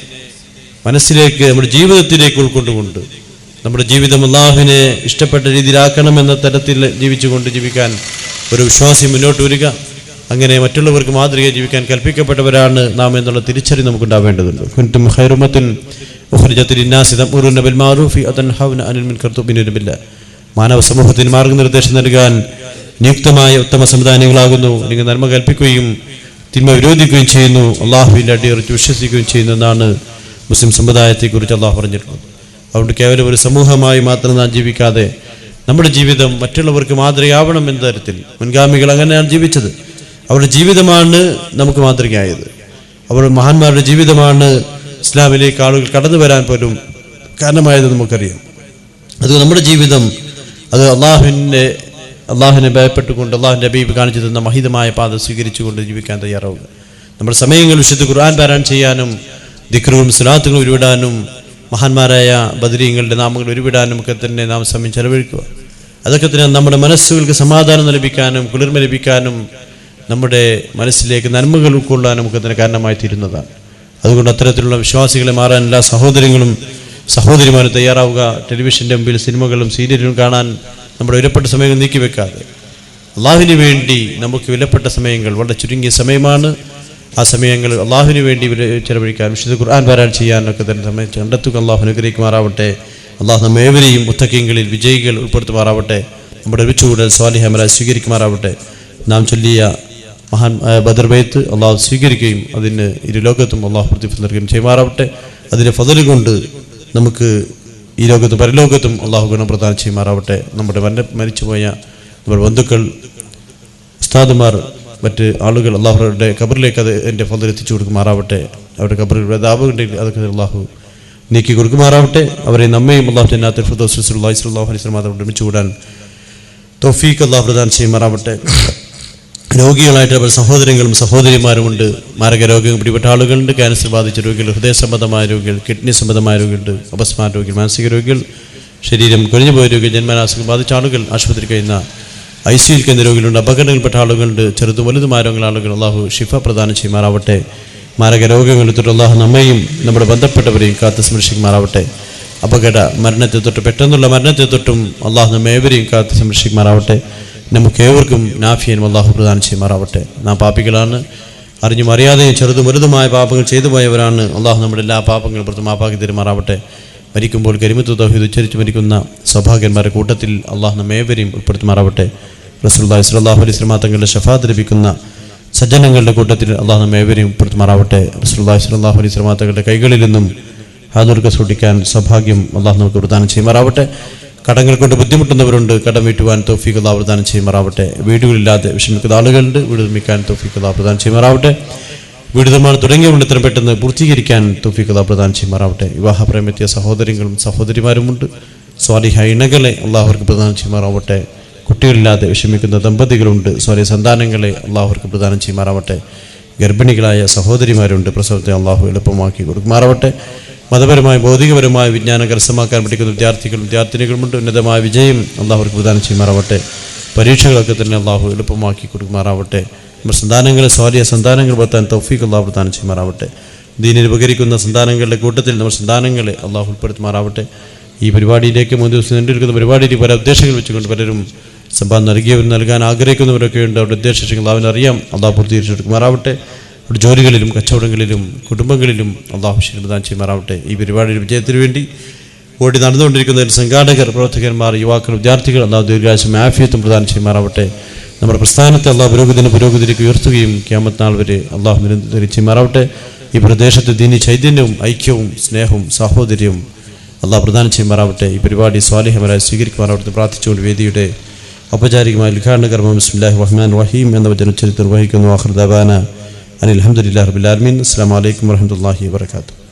മനസ്സിലേക്ക്, നമ്മുടെ ജീവിതത്തിലേക്ക് ഉൾക്കൊണ്ടുകൊണ്ട് നമ്മുടെ ജീവിതം അള്ളാഹുവിനെ ഇഷ്ടപ്പെട്ട രീതിയിലാക്കണമെന്ന തരത്തിൽ ജീവിക്കാൻ ഒരു വിശ്വാസി മുന്നോട്ട് വരിക. അങ്ങനെ മറ്റുള്ളവർക്ക് മാതൃക ജീവിക്കാൻ കൽപ്പിക്കപ്പെട്ടവരാണ് നാം എന്നുള്ള തിരിച്ചറിവ് നമുക്കുണ്ടാവേണ്ടതുണ്ട്. കുൻതും ഖൈറ ഉമ്മത്തിൻ ഉഖ്രിജത് ലിന്നാസി തഅ്മുറൂന ബിൽ മഅറൂഫി വതൻഹൗന അനിൽ മുൻകർ വതുഅ്മിനൂന ബില്ലാഹ്. മാനവ സമൂഹത്തിന് മാർഗ്ഗനിർദ്ദേശം നൽകാൻ നിയുക്തമായ ഉത്തമ സമുദായങ്ങളാകുന്നു. നിങ്ങൾ നന്മ കൽപ്പിക്കുകയും തിന്മ വിരോധിക്കുകയും ചെയ്യുന്നു, അള്ളാഹുവിൽ അടിയുറച്ച് വിശ്വസിക്കുകയും ചെയ്യുന്നു എന്നാണ് മുസ്ലിം സമുദായത്തെക്കുറിച്ച് അള്ളാഹു പറഞ്ഞിട്ടുള്ളത്. അതുകൊണ്ട് കേവലം ഒരു സമൂഹമായി മാത്രം നാം ജീവിക്കാതെ നമ്മുടെ ജീവിതം മറ്റുള്ളവർക്ക് മാതൃകയാവണം എന്ന തരത്തിൽ മുൻഗാമികൾ അങ്ങനെയാണ് ജീവിച്ചത്. അവരുടെ ജീവിതമാണ് നമുക്ക് മാതൃകയായത്. അവർ മഹാന്മാരുടെ ജീവിതമാണ് ഇസ്ലാമിലേക്ക് ആളുകൾ കടന്നു വരാൻ പോലും കാരണമായത് നമുക്കറിയാം. അത് നമ്മുടെ ജീവിതം, അത് അള്ളാഹുവിനെ ഭയപ്പെട്ടുകൊണ്ട് അള്ളാഹുവിൻ്റെ ഹബീബ് കാണിച്ചു തന്ന മഹിതമായ പാത സ്വീകരിച്ചുകൊണ്ട് ജീവിക്കാൻ തയ്യാറാവുക. നമ്മുടെ സമയങ്ങൾ വിശുദ്ധ ഖുർആൻ പാരായണം ചെയ്യാനും ദിക്റുകളും സ്വലാത്തുകളും ഉരുവിടാനും മഹാന്മാരായ ബദരീങ്ങളുടെ നാമങ്ങൾ ഉരുവിടാനും ഒക്കെ തന്നെ നാം സമയം ചെലവഴിക്കുക. അതൊക്കെ തന്നെ നമ്മുടെ മനസ്സുകൾക്ക് സമാധാനം ലഭിക്കാനും കുളിർമ ലഭിക്കാനും നമ്മുടെ മനസ്സിലേക്ക് നന്മകൾ ഉൾക്കൊള്ളാനും ഒക്കെ തന്നെ കാരണമായി തീരുന്നതാണ്. അതുകൊണ്ട് അത്തരത്തിലുള്ള വിശ്വാസികളെ മാറാൻ എല്ലാ സഹോദരങ്ങളും സഹോദരിമാരും തയ്യാറാവുക. ടെലിവിഷൻ്റെ മുമ്പിൽ സിനിമകളും സീരിയലുകളും കാണാൻ നമ്മുടെ വിലപ്പെട്ട സമയങ്ങൾ നീക്കിവെക്കാതെ അള്ളാഹുവിന് വേണ്ടി നമുക്ക് വിലപ്പെട്ട സമയങ്ങൾ വളരെ ചുരുങ്ങിയ സമയമാണ്. ആ സമയങ്ങൾ അള്ളാഹുവിന് വേണ്ടി ചെലവഴിക്കാൻ, വിശുദ്ധ ഖുർആൻ പാരായണം ചെയ്യാനൊക്കെ തന്നെ സമയം കണ്ടെത്തുക. അള്ളാഹു അനുഗ്രഹിക്കുമാറാവട്ടെ. അള്ളാഹു നമ്മേവരെയും മുത്തഖീങ്ങളിൽ വിജയികൾ ഉൾപ്പെടുത്തുമാറാവട്ടെ. നമ്മുടെ ഒരുമിച്ചുകൂടൽ സ്വാലിഹമരായി സ്വീകരിക്കുമാറാവട്ടെ. നാം ചൊല്ലിയ മഹാൻ ബദർ ബൈത്ത് അള്ളാഹു സ്വീകരിക്കുകയും അതിന് ഇരു ലോകത്തും അള്ളാഹു പ്രതിഫലം നൽകുകയും ചെയ്യുമാറാവട്ടെ. അതിൻ്റെ ഫദൽ കൊണ്ട് നമുക്ക് ഈ ലോകത്തും പരലോകത്തും അള്ളാഹു ഗുണം പ്രദാനം ചെയ്യുമാറാവട്ടെ. നമ്മുടെ മരിച്ചുപോയ നമ്മുടെ ബന്ധുക്കൾ, ഉസ്താദുമാർ, മറ്റ് ആളുകൾ അള്ളാഹുയുടെ ഖബറിലേക്ക് അത് എൻ്റെ ഫദൽ എത്തിച്ചു കൊടുക്കുമാറാവട്ടെ. അവരുടെ ഖബറിൽ അദാബുണ്ടെങ്കിൽ അതൊക്കെ അള്ളാഹു നീക്കി കൊടുക്കുമാറാവട്ടെ. അവരെ നമ്മയും അള്ളാഹു ജന്നാത്തുൽ ഫിർദൗസ് റസൂലുള്ളാഹി സ്വല്ലല്ലാഹു അലൈഹി വസല്ലം അതോട് ഒരുമിച്ച് കൂടാൻ തൗഫീഖ് അള്ളാഹു പ്രദാനം ചെയ്യുമാറാവട്ടെ. രോഗികളായിട്ട് അവർ സഹോദരങ്ങളും സഹോദരിമാരുമുണ്ട്. മാരക രോഗങ്ങൾ പിടിപെട്ട ആളുകളുണ്ട്, ക്യാൻസർ ബാധിച്ച രോഗികൾ, ഹൃദയ സംബന്ധമായ രോഗികൾ, കിഡ്നി സംബന്ധമായ രോഗികളുണ്ട്, അപസ്മാര രോഗികൾ, മാനസിക രോഗികൾ, ശരീരം കൊഴിഞ്ഞുപോയ രോഗികൾ, ജന്മനാശകം ബാധിച്ച ആളുകൾ, ആശുപത്രി കഴിയുന്ന ICUയിൽ കഴിയുന്ന രോഗികളുണ്ട്, അപകടങ്ങളിൽപ്പെട്ട ആളുകളുണ്ട്, ചെറുതും വലുതുമായ ആളുകൾ അള്ളാഹു ഷിഫ പ്രദാനം ചെയ്യുമാറാവട്ടെ. മാരക രോഗങ്ങൾ തൊട്ട് അള്ളാഹു നമ്മയും നമ്മുടെ ബന്ധപ്പെട്ടവരെയും കാത്ത് സംരക്ഷിക്കുമാറാവട്ടെ. മരണത്തെ തൊട്ട്, പെട്ടെന്നുള്ള മരണത്തെ തൊട്ടും അള്ളാഹു നമ്മേവരെയും കാത്ത് സംരക്ഷിക്കുമാറാവട്ടെ. നമുക്കേവർക്കും നാഫിയനും അള്ളാഹു പ്രദാനം ചെയ്യുമാറാവട്ടെ. നാം പാപികളാണ്, അറിഞ്ഞും അറിയാതെയും ചെറുതും വലുതുമായ പാപങ്ങൾ ചെയ്തു പോയവരാണ്. അള്ളാഹു നമ്മുടെ എല്ലാ പാപങ്ങളും പുറത്ത് മാപ്പാക്കി തരുമാറാവട്ടെ. മരിക്കുമ്പോൾ കലിമത്ത് തൗഹീദ് ഉച്ചരിച്ച് മരിക്കുന്ന സൗഭാഗ്യന്മാരുടെ കൂട്ടത്തിൽ അള്ളാഹു നമ്മേവരെയും ഉൾപ്പെടുത്തുമാറാവട്ടെ. റസൂലുള്ളാഹി സ്വല്ലല്ലാഹു അലൈഹി വസല്ലം തങ്ങളുടെ ശഫാഅത്ത് ലഭിക്കുന്ന സജ്ജനങ്ങളുടെ കൂട്ടത്തിൽ അള്ളാഹു നമ്മേവരെയും ഉൾപ്പെടുത്തുമാറാവട്ടെ. റസൂലുള്ളാഹി സ്വല്ലല്ലാഹു അലൈഹി വസല്ലം തങ്ങളുടെ കൈകളിൽ നിന്നും ഹാദുർക്ക സൂക്ഷിക്കാൻ സൗഭാഗ്യം അള്ളാഹു നമുക്ക് പ്രദാനം ചെയ്യുമാറാവട്ടെ. കടങ്ങൾ കൊണ്ട് ബുദ്ധിമുട്ടുന്നവരുണ്ട്, കടം വീട്ടുവാൻ തൗഫീഖ് അല്ലാഹു പ്രദാനം ചെയ്യുമാറാവട്ടെ. വീടുകളില്ലാതെ വിഷമിക്കുന്ന ആളുകളുണ്ട്, വീട് നിർമ്മിക്കാൻ തൗഫീഖ് അല്ലാഹു പ്രദാനം ചെയ്യുമാറാവട്ടെ. വീട് നിർമ്മാണം തുടങ്ങിയവരുടെ എത്രയും പെട്ടെന്ന് പൂർത്തീകരിക്കാൻ തൗഫീഖ് അല്ലാഹു പ്രദാനം ചെയ്യുമാറാവട്ടെ. വിവാഹപ്രേമെത്തിയ സഹോദരങ്ങളും സഹോദരിമാരുമുണ്ട്, സ്വാലിഹ ഇണകളെ അള്ളാഹുർക്ക് പ്രദാനം ചെയ്യുമാറാവട്ടെ. കുട്ടികളില്ലാതെ വിഷമിക്കുന്ന ദമ്പതികളുണ്ട്, സ്വാലിഹ സന്താനങ്ങളെ അള്ളാഹുർക്ക് പ്രദാനം ചെയ്യുമാറാവട്ടെ. ഗർഭിണികളായ സഹോദരിമാരുണ്ട്, പ്രസവത്തെ അള്ളാഹു എളുപ്പമാക്കി കൊടുക്കുമാറാവട്ടെ. മതപരമായ ഭൗതികപരമായ വിജ്ഞാനം കരസ്ഥമാക്കാൻ പഠിക്കുന്ന വിദ്യാർത്ഥികളും വിദ്യാർത്ഥിനികളുമുണ്ട്, ഉന്നതമായ വിജയം അള്ളാഹുർക്ക് പ്രദാനം ചെയ്യുമാറാവട്ടെ. പരീക്ഷകളൊക്കെ തന്നെ അള്ളാഹു എളുപ്പമാക്കി കൊടുക്കുമാറാവട്ടെ. നമ്മുടെ സന്താനങ്ങളെ സ്വാലിഹ സന്താനങ്ങൾ വളർത്താൻ തൗഫീഖ് അല്ലാഹു പ്രദാനം ചെയ്യുമാറാവട്ടെ. ദീനിന് ഉപകരിക്കുന്ന സന്താനങ്ങളുടെ കൂട്ടത്തിൽ നമ്മുടെ സന്താനങ്ങളെ അള്ളാഹു ഉൾപ്പെടുത്തുമാറാവട്ടെ. ഈ പരിപാടിയിലേക്ക് 3 ദിവസം നീണ്ടിരിക്കുന്ന പരിപാടിയിൽ പല ഉദ്ദേശങ്ങൾ വെച്ചുകൊണ്ട് പലരും സമ്പാദം നൽകിയവരും നൽകാൻ ആഗ്രഹിക്കുന്നവരൊക്കെ ഉണ്ട്. അവരുടെ ഉദ്ദേശങ്ങൾ അവനറിയാം. അള്ളാഹു പൂർത്തീകരിച്ചെടുക്കുമാറാവട്ടെ. അവരുടെ ജോലികളിലും കച്ചവടങ്ങളിലും കുടുംബങ്ങളിലും അള്ളാഹു പ്രദാനം ചെയ്യുമാറാവട്ടെ. ഈ പരിപാടിയുടെ വിജയത്തിന് വേണ്ടി ഓടി നടന്നുകൊണ്ടിരിക്കുന്ന സംഘാടകർ, പ്രവർത്തകന്മാർ, യുവാക്കൾ, വിദ്യാർത്ഥികൾ അള്ളാഹു ദീർഘായുസ്സും ആഫിയത്തും പ്രദാനം ചെയ്യുമാറാവട്ടെ. നമ്മുടെ പ്രസ്ഥാനത്തെ അള്ളാഹു പുരോഗതിയിലേക്ക് ഉയർത്തുകയും ഖിയാമത്ത് നാൾ വരെ അള്ളാഹു നിരന്തരം ചെയ്യുമാറാവട്ടെ. ഈ പ്രദേശത്ത് ദീനി ചൈതന്യവും ഐക്യവും സ്നേഹവും സാഹോദര്യവും അള്ളാഹു പ്രദാനം ചെയ്യുമാറാവട്ടെ. ഈ പരിപാടി സ്വാലിഹമരായി സ്വീകരിക്കുമാറാവട്ടെ പ്രാർത്ഥിച്ചുകൊണ്ട് വേദിയുടെ ഔപചാരികമായ ഉദ്ഘാടന കർമ്മം ബിസ്മില്ലാഹിർ റഹ്മാനിർ റഹീം എന്ന വചനോച്ചരിത്ത് നിർവഹിക്കുന്നു. ആഖിറു ദഅവാന അനിൽ ഹംദുലില്ലാഹി റബ്ബിൽ ആലമീൻ. അസ്സലാമു അലൈക്കും വറഹ്മത്തുള്ളാഹി വബറകാതുഹു.